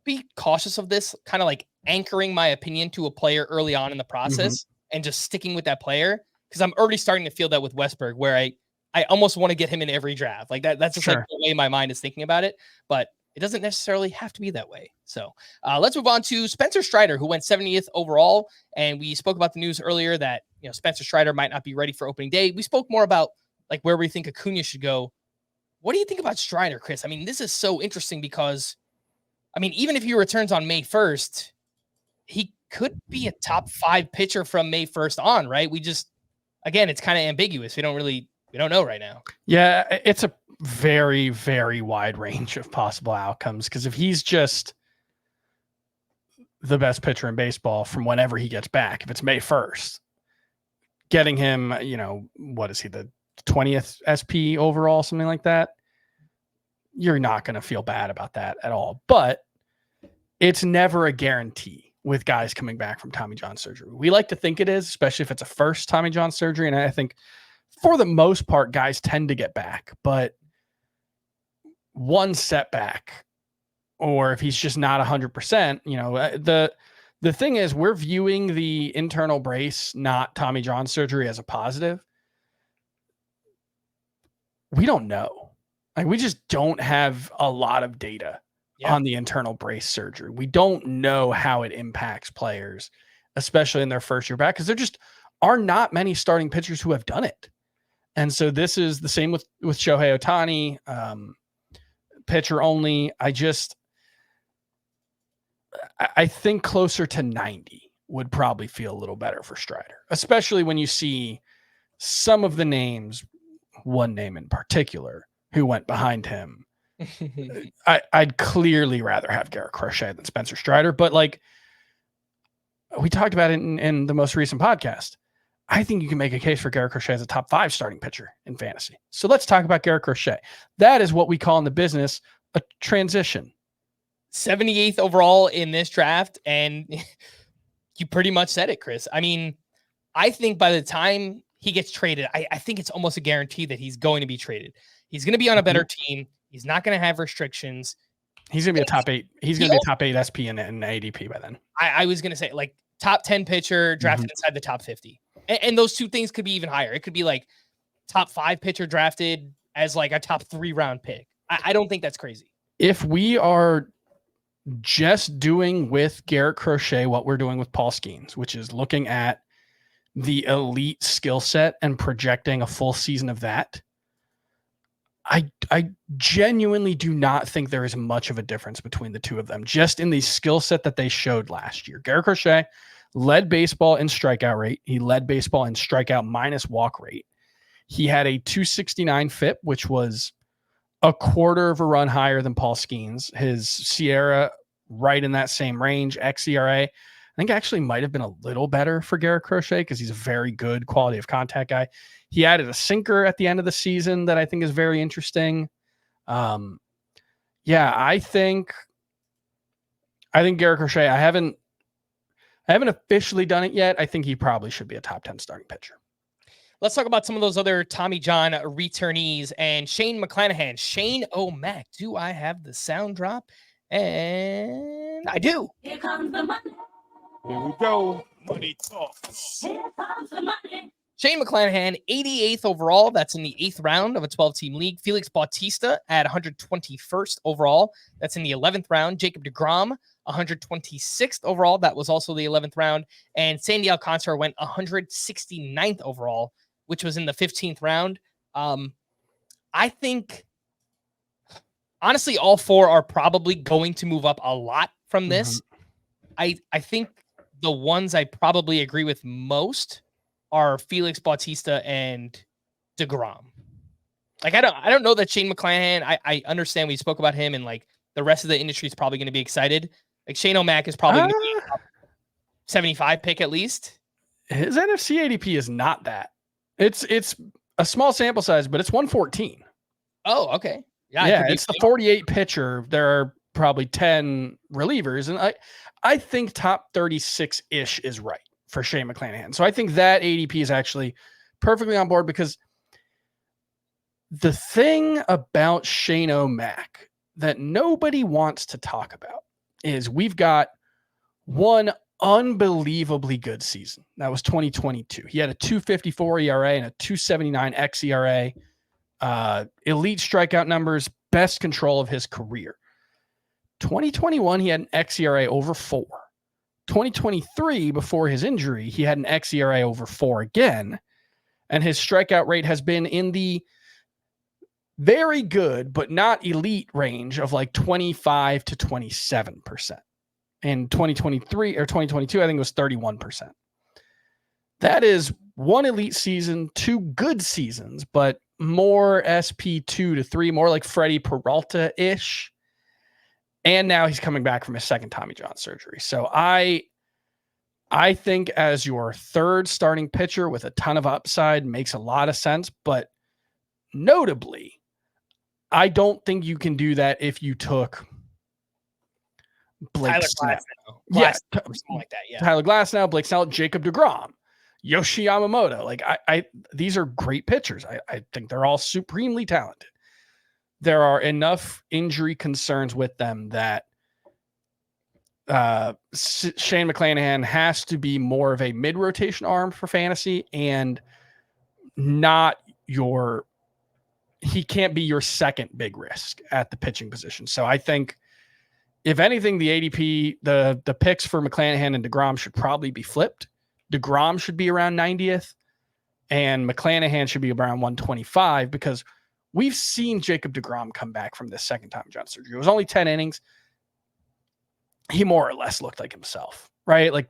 be cautious of this, kind of like anchoring my opinion to a player early on in the process and just sticking with that player. Because I'm already starting to feel that with Westberg, where I almost want to get him in every draft. Like that's just like the way my mind is thinking about it. But it doesn't necessarily have to be that way. So let's move on to Spencer Strider, who went 70th overall. And we spoke about the news earlier that, Spencer Strider might not be ready for opening day. We spoke more about like where we think Acuna should go. What do you think about Strider, Chris? I mean, this is so interesting because, even if he returns on May 1st, he could be a top 5 pitcher from May 1st on, right? Again, it's kind of ambiguous. We don't know right now. Yeah, it's a very, very wide range of possible outcomes because if he's just the best pitcher in baseball from whenever he gets back, if it's May 1st, getting him, what is he, the 20th SP overall, something like that, you're not going to feel bad about that at all. But it's never a guarantee with guys coming back from Tommy John surgery. We like to think it is, especially if it's a first Tommy John surgery. And I think for the most part, guys tend to get back, but one setback, or if he's just not 100%, the thing is we're viewing the internal brace, not Tommy John surgery, as a positive. We don't know. Like, we just don't have a lot of data on the internal brace surgery. We don't know how it impacts players, especially in their first year back, because there just are not many starting pitchers who have done it. And so this is the same with Shohei Ohtani, pitcher only. I think closer to 90 would probably feel a little better for Strider, especially when you see some of the names, one name in particular, who went behind him. I'd clearly rather have Garrett Crochet than Spencer Strider, but like we talked about it in the most recent podcast, I think you can make a case for Garrett Crochet as a top 5 starting pitcher in fantasy. So let's talk about Garrett Crochet. That is what we call in the business a transition. 78th overall in this draft, and you pretty much said it, Chris. I think by the time he gets traded, I think it's almost a guarantee that he's going to be traded. He's going to be on a better team. He's not going to have restrictions. He's going to be a top 8. He's going to be a top 8 SP and ADP by then. I was going to say like top 10 pitcher drafted inside the top 50. And those two things could be even higher. It could be like top 5 pitcher drafted as like a top 3 round pick. I don't think that's crazy. If we are just doing with Garrett Crochet what we're doing with Paul Skeens, which is looking at the elite skill set and projecting a full season of that, I genuinely do not think there is much of a difference between the two of them, just in the skill set that they showed last year. Garrett Crochet led baseball in strikeout rate. He led baseball in strikeout minus walk rate. He had a 269 FIP, which was a quarter of a run higher than Paul Skeens. His Sierra right in that same range. xERA, I think actually might have been a little better for Garrett Crochet because he's a very good quality of contact guy. He added a sinker at the end of the season that I think is very interesting. I think Garrett Crochet, I haven't officially done it yet. I think he probably should be a top 10 starting pitcher. Let's talk about some of those other Tommy John returnees and Shane McClanahan. Shane O'Mac. Do I have the sound drop? And I do. Here comes the money. Here we go. Money talks. Here comes the money. Shane McClanahan, 88th overall. That's in the 8th round of a 12-team league. Felix Bautista at 121st overall. That's in the 11th round. Jacob deGrom, 126th overall. That was also the 11th round. And Sandy Alcantara went 169th overall, which was in the 15th round. I think, honestly, all 4 are probably going to move up a lot from this. I think the ones I probably agree with most are Felix Bautista and deGrom. Like, I don't know that Shane McClanahan, I understand we spoke about him and like the rest of the industry is probably going to be excited. Like Shane O'Mac is probably going to be a top 75 pick at least. His NFC ADP is not that. It's a small sample size, but it's 114. Oh, okay. Yeah, it's the 48 pitcher. There are probably 10 relievers. And I think top 36-ish is right for Shane McClanahan. So I think that ADP is actually perfectly on board because the thing about Shane O'Mac that nobody wants to talk about is we've got one unbelievably good season. That was 2022. He had a 2.54 ERA and a 2.79 xERA, elite strikeout numbers, best control of his career. 2021, he had an xERA over 4. 2023, before his injury, he had an xERA over 4 again. And his strikeout rate has been in the very good, but not elite range of like 25 to 27%. In 2023 or 2022, I think it was 31%. That is 1 elite season, 2 good seasons, but more SP 2 to 3, more like Freddie Peralta-ish. And now he's coming back from his second Tommy John surgery. So I think as your third starting pitcher with a ton of upside makes a lot of sense. But notably, I don't think you can do that if you took Blake Snell. Yes, something like that. Yeah, Tyler Glasnow, Blake Snell, Jacob deGrom, Yoshi Yamamoto. Like these are great pitchers. I think they're all supremely talented. There are enough injury concerns with them that Shane McClanahan has to be more of a mid-rotation arm for fantasy and not he can't be your second big risk at the pitching position. So I think if anything, the ADP, the picks for McClanahan and deGrom should probably be flipped. deGrom should be around 90th and McClanahan should be around 125 because we've seen Jacob deGrom come back from this second Tommy John surgery. It was only 10 innings. He more or less looked like himself, right? Like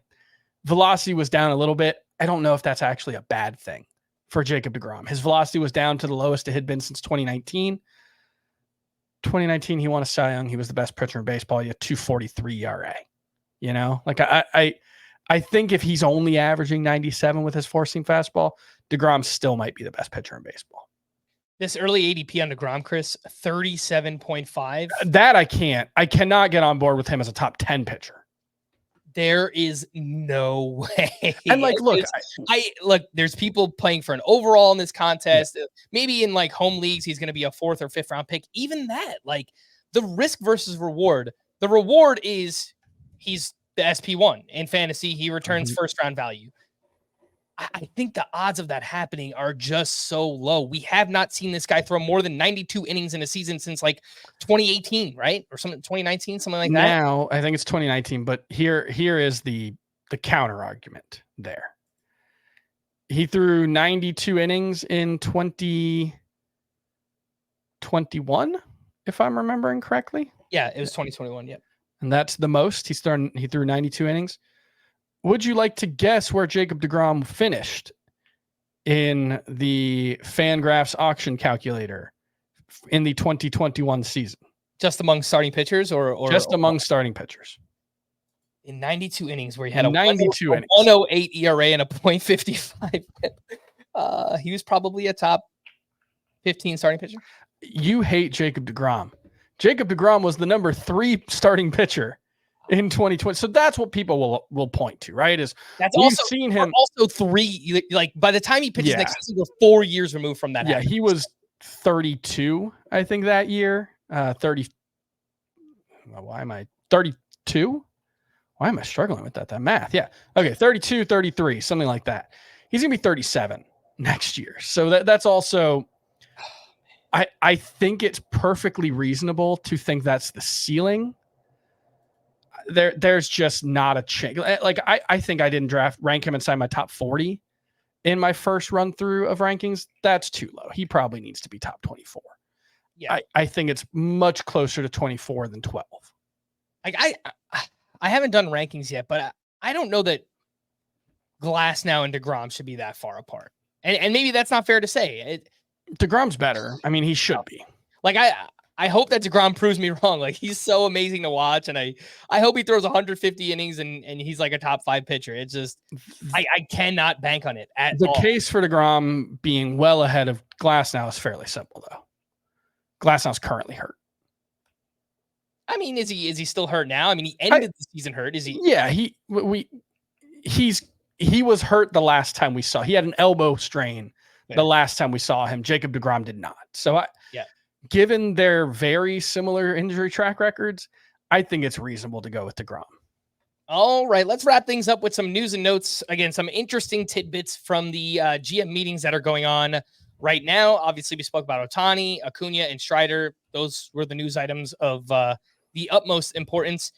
velocity was down a little bit. I don't know if that's actually a bad thing for Jacob deGrom. His velocity was down to the lowest it had been since 2019. 2019, he won a Cy Young. He was the best pitcher in baseball. He had 2.43 ERA. You know, like I think if he's only averaging 97 with his four-seam fastball, deGrom still might be the best pitcher in baseball. This early ADP on deGrom, Chris, 37.5. That I cannot get on board with him as a top 10 pitcher. There is no way. And like, look, there's people playing for an overall in this contest. Yeah. Maybe in like home leagues, he's going to be a 4th or 5th round pick. Even that, like the risk versus reward. The reward is he's the SP1 in fantasy. He returns first round value. I think the odds of that happening are just so low. We have not seen this guy throw more than 92 innings in a season since like 2018, right? Or something, 2019, something like that. Now, I think it's 2019, but here is the counter argument there. He threw 92 innings in 2021, if I'm remembering correctly. Yeah, it was 2021, yep. And that's the most. He threw 92 innings. Would you like to guess where Jacob deGrom finished in the Fangraphs auction calculator in the 2021 season? Just among starting pitchers or just among starting pitchers? In 92 innings where he had a 108 ERA and a .55. He was probably a top 15 starting pitcher. You hate Jacob deGrom. Jacob deGrom was the number 3 starting pitcher in 2020. So that's what people will point to, right? Is that's we've also seen him also 3, like by the time he pitches next season, we're 4 years removed from that. Yeah, he was 32, I think, that year. 30. Why am I 32? Why am I struggling with that math? Yeah. Okay, 32, 33, something like that. He's gonna be 37 next year. So that's also I think it's perfectly reasonable to think that's the ceiling. There's just not a chance. Like I think I didn't rank him inside my top 40 in my first run through of rankings. That's too low. He probably needs to be top 24. Yeah, I think it's much closer to 24 than 12. Like I haven't done rankings yet, but I don't know that Glasnow and deGrom should be that far apart. And maybe that's not fair to say. deGrom's better. I mean, he should be. Like I hope that deGrom proves me wrong. Like he's so amazing to watch, and I hope he throws 150 innings and he's like a top 5 pitcher. It's just I cannot bank on it at all. The case for deGrom being well ahead of Glasnow is fairly simple, though. Glasnow's currently hurt. I mean, is he still hurt now? I mean, he ended the season hurt. Is he? Yeah, he was hurt the last time we saw. He had an elbow strain the last time we saw him. Jacob deGrom did not. So given their very similar injury track records, I think it's reasonable to go with deGrom. All right, let's wrap things up with some news and notes. Again, some interesting tidbits from the GM meetings that are going on right now. Obviously, we spoke about Ohtani, Acuna, and Strider. Those were the news items of the the utmost importance.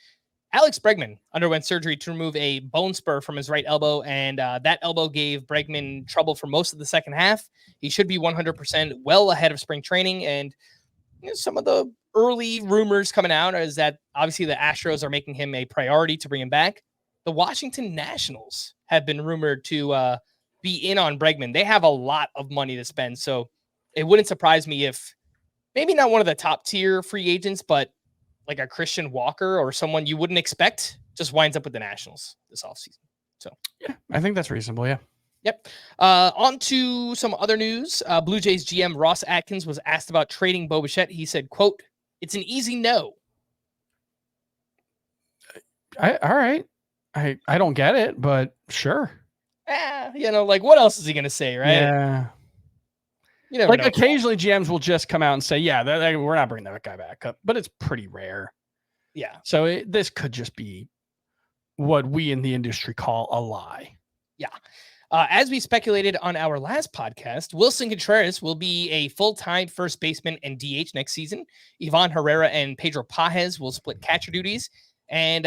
Alex Bregman underwent surgery to remove a bone spur from his right elbow, and that elbow gave Bregman trouble for most of the second half. He should be 100% well ahead of spring training, and some of the early rumors coming out is that obviously the Astros are making him a priority to bring him back. The Washington Nationals have been rumored to be in on Bregman. They have a lot of money to spend, so it wouldn't surprise me if maybe not one of the top tier free agents, but like a Christian Walker or someone you wouldn't expect just winds up with the Nationals this offseason. So yeah, I think that's reasonable. Yeah. Yep. On to some other news. Blue Jays GM Ross Atkins was asked about trading Bo Bichette. He said, quote, "It's an easy no." All right. I don't get it, but sure. Like what else is he going to say, right? Yeah. You never like know. Occasionally GMs will just come out and say, yeah, we're not bringing that guy back up, but it's pretty rare. Yeah. So this could just be what we in the industry call a lie. Yeah. As we speculated on our last podcast, Wilson Contreras will be a full-time first baseman and DH next season. Ivan Herrera and Pedro Pajes will split catcher duties. And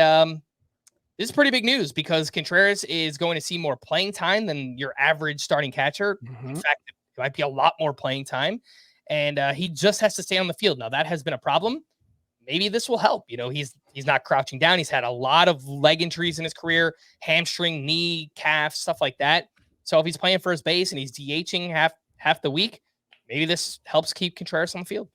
this is pretty big news because Contreras is going to see more playing time than your average starting catcher. Mm-hmm. In fact, it might be a lot more playing time. And he just has to stay on the field. Now, that has been a problem. Maybe this will help. He's not crouching down. He's had a lot of leg injuries in his career, hamstring, knee, calf, stuff like that. So if he's playing first base and he's DHing half the week, maybe this helps keep Contreras on the field.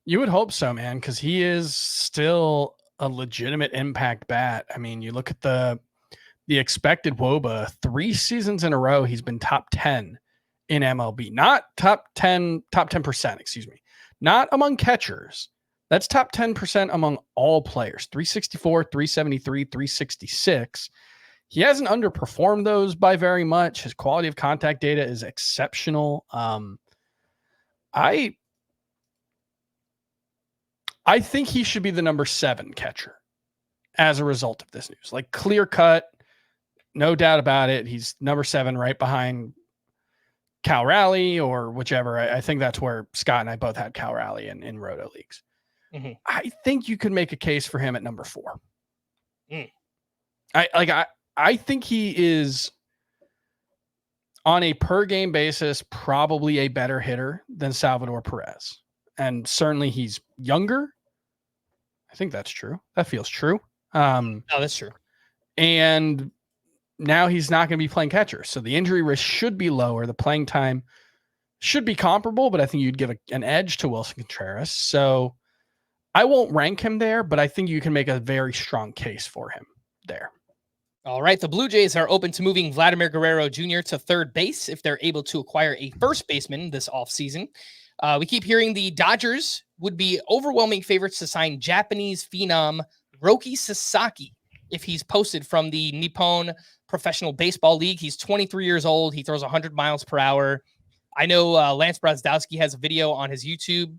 You would hope so, man, because he is still a legitimate impact bat. I mean, you look at the expected WOBA, 3 seasons in a row, he's been top 10 in MLB, not top 10%, excuse me, not among catchers. That's top 10% among all players, 364, 373, 366. He hasn't underperformed those by very much. His quality of contact data is exceptional. I think he should be the number 7 catcher as a result of this news. Like clear cut, no doubt about it. He's number 7 right behind Cal Raleigh or whichever. I think that's where Scott and I both had Cal Raleigh in Roto leagues. Mm-hmm. I think you could make a case for him at number 4. I think he is on a per game basis, probably a better hitter than Salvador Perez. And certainly he's younger. I think that's true. That feels true. No, that's true. And now he's not going to be playing catcher. So the injury risk should be lower. The playing time should be comparable, but I think you'd give an edge to Wilson Contreras. So I won't rank him there, but I think you can make a very strong case for him there. All right. The Blue Jays are open to moving Vladimir Guerrero Jr. to third base if they're able to acquire a first baseman this offseason. We keep hearing the Dodgers would be overwhelming favorites to sign Japanese phenom Roki Sasaki if he's posted from the Nippon Professional Baseball League. He's 23 years old. He throws 100 miles per hour. I know Lance Brazdowski has a video on his YouTube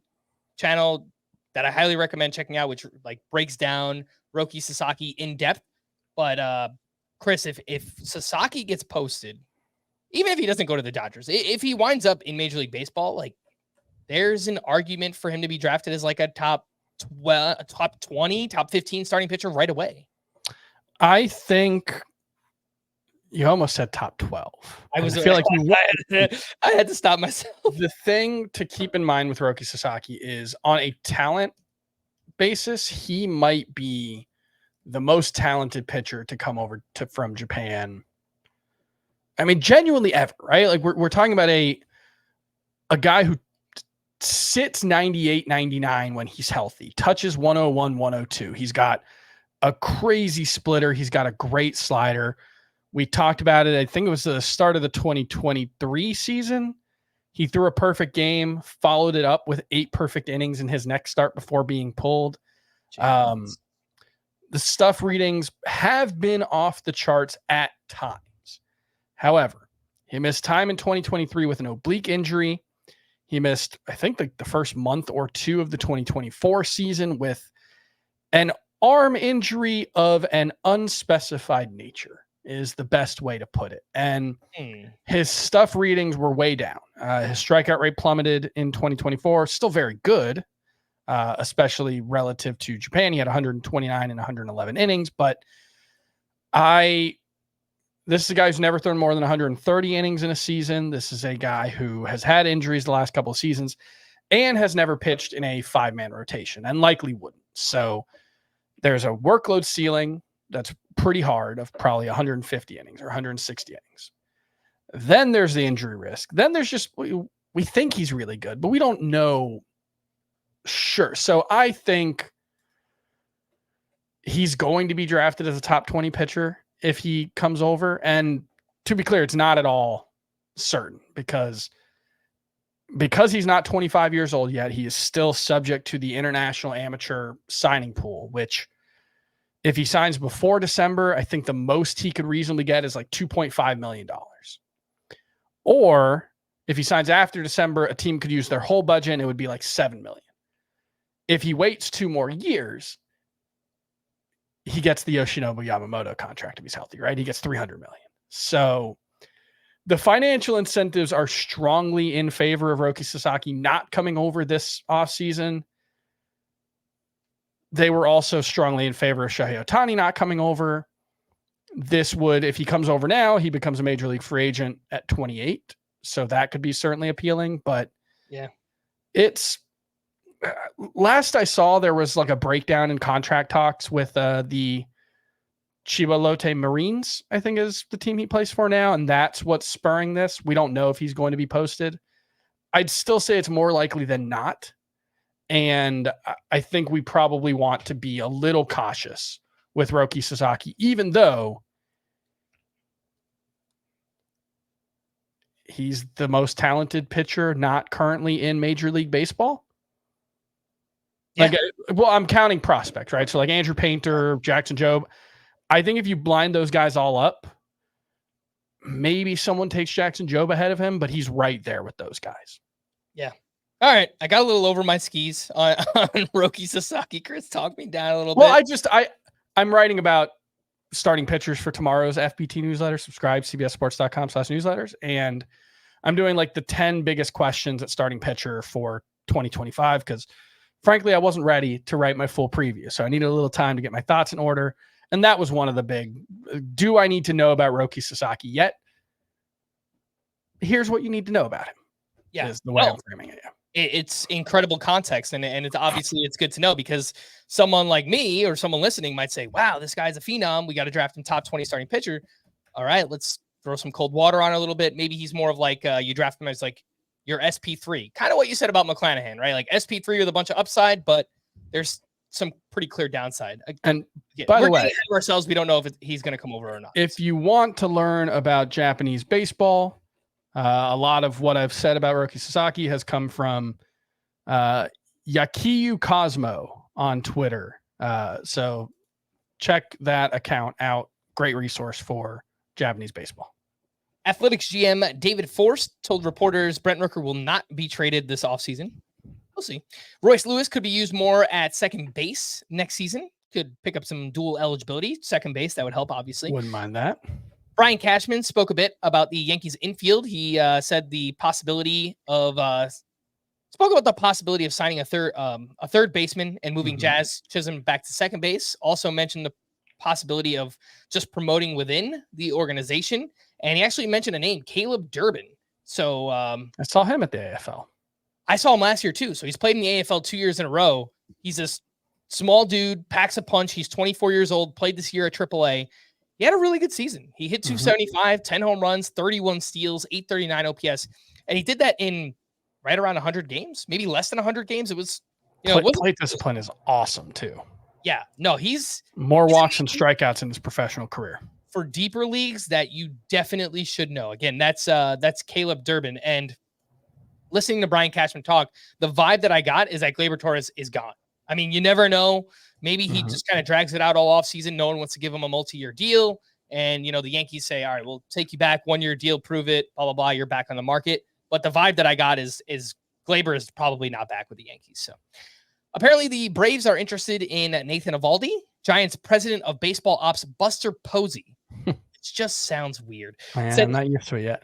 channel that I highly recommend checking out, which breaks down Roki Sasaki in depth. But Chris, if Sasaki gets posted, even if he doesn't go to the Dodgers, if he winds up in Major League Baseball, there's an argument for him to be drafted as a top 20, top 15 starting pitcher right away. I think you almost said top 12. I feel like I had to stop myself. The thing to keep in mind with Roki Sasaki is on a talent basis, he might be the most talented pitcher to come over from Japan. I mean, genuinely ever, right? We're talking about a guy who sits 98, 99 when he's healthy, touches 101, 102. He's got a crazy splitter. He's got a great slider. We talked about it. I think it was the start of the 2023 season. He threw a perfect game, followed it up with 8 perfect innings in his next start before being pulled. The stuff readings have been off the charts at times. However, he missed time in 2023 with an oblique injury. He missed, I think, the first month or 2 of the 2024 season with an arm injury of an unspecified nature is the best way to put it. And his stuff readings were way down. His strikeout rate plummeted in 2024. Still very good, especially relative to Japan. He had 129 and 111 innings, but this is a guy who's never thrown more than 130 innings in a season. This is a guy who has had injuries the last couple of seasons and has never pitched in a 5-man rotation and likely wouldn't. So there's a workload ceiling that's pretty hard of probably 150 innings or 160 innings. Then there's the injury risk. Then there's just, we think he's really good, but we don't know. Sure. So I think he's going to be drafted as a top 20 pitcher if he comes over. And to be clear, it's not at all certain because he's not 25 years old yet. He is still subject to the international amateur signing pool, which if he signs before December, I think the most he could reasonably get is like $2.5 million. Or if he signs after December, a team could use their whole budget and it would be like $7 million. If he waits 2 more years, he gets the Yoshinobu Yamamoto contract if he's healthy, right? He gets $300 million. So the financial incentives are strongly in favor of Roki Sasaki not coming over this offseason. They were also strongly in favor of Shohei Ohtani not coming over. This would, if he comes over now, he becomes a major league free agent at 28. So that could be certainly appealing, but yeah, it's last I saw, there was like a breakdown in contract talks with the Chiba Lotte Marines, I think is the team he plays for now. And that's what's spurring this. We don't know if he's going to be posted. I'd still say it's more likely than not. And I think we probably want to be a little cautious with Roki Sasaki, even though he's the most talented pitcher not currently in Major League Baseball. Yeah. Like, well, I'm counting prospects, right? So like Andrew Painter, Jackson Jobe. I think if you blind those guys all up, maybe someone takes Jackson Jobe ahead of him, but he's right there with those guys. Yeah. All right. I got a little over my skis on Roki Sasaki. Chris, talk me down a little bit. I'm writing about starting pitchers for tomorrow's FBT newsletter. Subscribe, cbssports.com/newsletters. And I'm doing like the 10 biggest questions at starting pitcher for 2025 because frankly, I wasn't ready to write my full preview. So I needed a little time to get my thoughts in order. And that was one of the big, do I need to know about Roki Sasaki yet? Here's what you need to know about him. Yeah. Is the way I'm framing it. Yeah. It's incredible context. And it's obviously it's good to know because someone like me or someone listening might say, wow, this guy's a phenom. We got to draft him top 20 starting pitcher. All right, let's throw some cold water on it a little bit. Maybe he's more of like you draft him as like your SP3, kind of what you said about McClanahan, right? Like SP3 with a bunch of upside, but there's some pretty clear downside. And yeah, by the way, way, ahead of ourselves, we don't know if he's going to come over or not. If you want to learn about Japanese baseball, a lot of what I've said about Roki Sasaki has come from Yakiyu Cosmo on Twitter. So check that account out. Great resource for Japanese baseball. Athletics GM David Forst told reporters Brent Rooker will not be traded this offseason. We'll see. Royce Lewis could be used more at second base next season. Could pick up some dual eligibility. Second base, that would help, obviously. Wouldn't mind that. Brian Cashman spoke a bit about the Yankees infield. He said the possibility of signing a third baseman and moving Jazz Chisholm back to second base. Also mentioned the possibility of just promoting within the organization. And he actually mentioned a name, Caleb Durbin. So I saw him at the AFL. I saw him last year too. So he's played in the AFL 2 years in a row. He's this small dude, packs a punch. He's 24 years old, played this year at AAA. He had a really good season. He hit 275, 10 home runs, 31 steals, 839 OPS. And he did that in right around 100 games, maybe less than 100 games. It was, plate discipline is awesome too. Yeah, no, he's more walks and strikeouts in his professional career. For deeper leagues that you definitely should know. Again, that's Caleb Durbin. And listening to Brian Cashman talk, the vibe that I got is that Gleyber Torres is gone. I mean, you never know. Maybe he just kind of drags it out all off season. No one wants to give him a multi-year deal. And, the Yankees say, all right, we'll take you back 1 year deal, prove it, blah, blah, blah. You're back on the market. But the vibe that I got is Gleyber is probably not back with the Yankees. So apparently the Braves are interested in Nathan Eovaldi. Giants president of baseball ops, Buster Posey. It just sounds weird. I'm not used to it yet.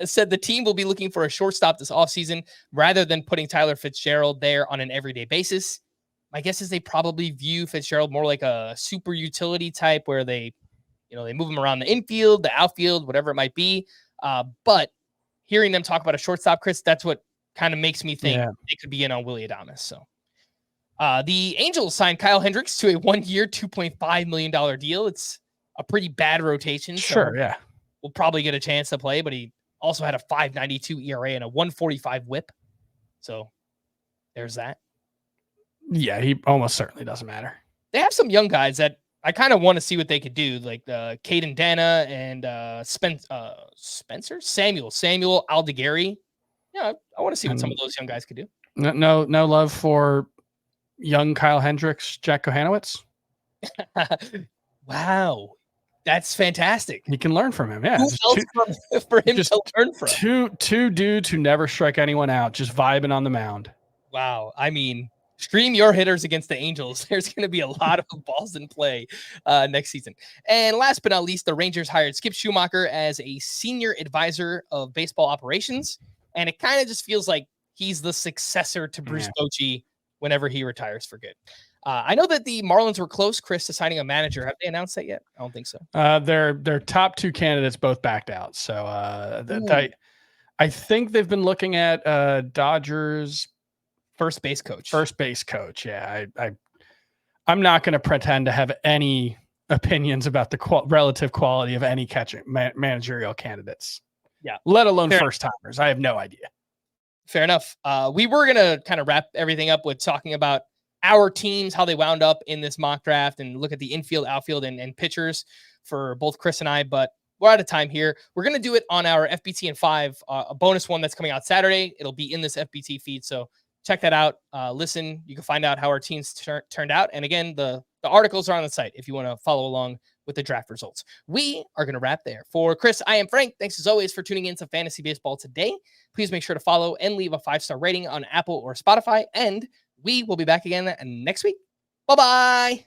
said the team will be looking for a shortstop this offseason rather than putting Tyler Fitzgerald there on an everyday basis. My guess is they probably view Fitzgerald more like a super utility type where they move him around the infield, the outfield, whatever it might be. But hearing them talk about a shortstop, Chris, that's what kind of makes me think they could be in on Willy Adames. So the Angels signed Kyle Hendricks to a 1-year, $2.5 million deal. It's a pretty bad rotation. Sure, so we'll probably get a chance to play, but he also had a 5.92 ERA and a 1.45 WHIP. So there's that. Yeah, he almost certainly doesn't matter. They have some young guys that I kind of want to see what they could do, like Caden Dana and Samuel Aldegari. Yeah, I want to see what some of those young guys could do. No love for young Kyle Hendricks, Jack Kohanowitz. Wow, that's fantastic. You can learn from him. Yeah, Who else for him to learn from? Two dudes who never strike anyone out, just vibing on the mound. Wow, I mean, stream your hitters against the Angels. There's going to be a lot of balls in play next season. And last but not least, the Rangers hired Skip Schumacher as a senior advisor of baseball operations. And it kind of just feels like he's the successor to Bruce Bochy whenever he retires for good. I know that the Marlins were close, Chris, to signing a manager. Have they announced that yet? I don't think so. Their top two candidates both backed out. So I think they've been looking at Dodgers first base coach. Yeah, I'm not going to pretend to have any opinions about the relative quality of any managerial candidates. Yeah, let alone first timers. I have no idea. Fair enough. We were going to kind of wrap everything up with talking about our teams, how they wound up in this mock draft, and look at the infield, outfield, and pitchers for both Chris and I, but we're out of time here. We're going to do it on our FBT and 5, a bonus one that's coming out Saturday. It'll be in this FBT feed, so check that out. Listen, you can find out how our teams turned out. And again, the articles are on the site if you want to follow along with the draft results. We are going to wrap there. For Chris, I am Frank. Thanks as always for tuning in to Fantasy Baseball today. Please make sure to follow and leave a 5-star rating on Apple or Spotify. And we will be back again next week. Bye-bye.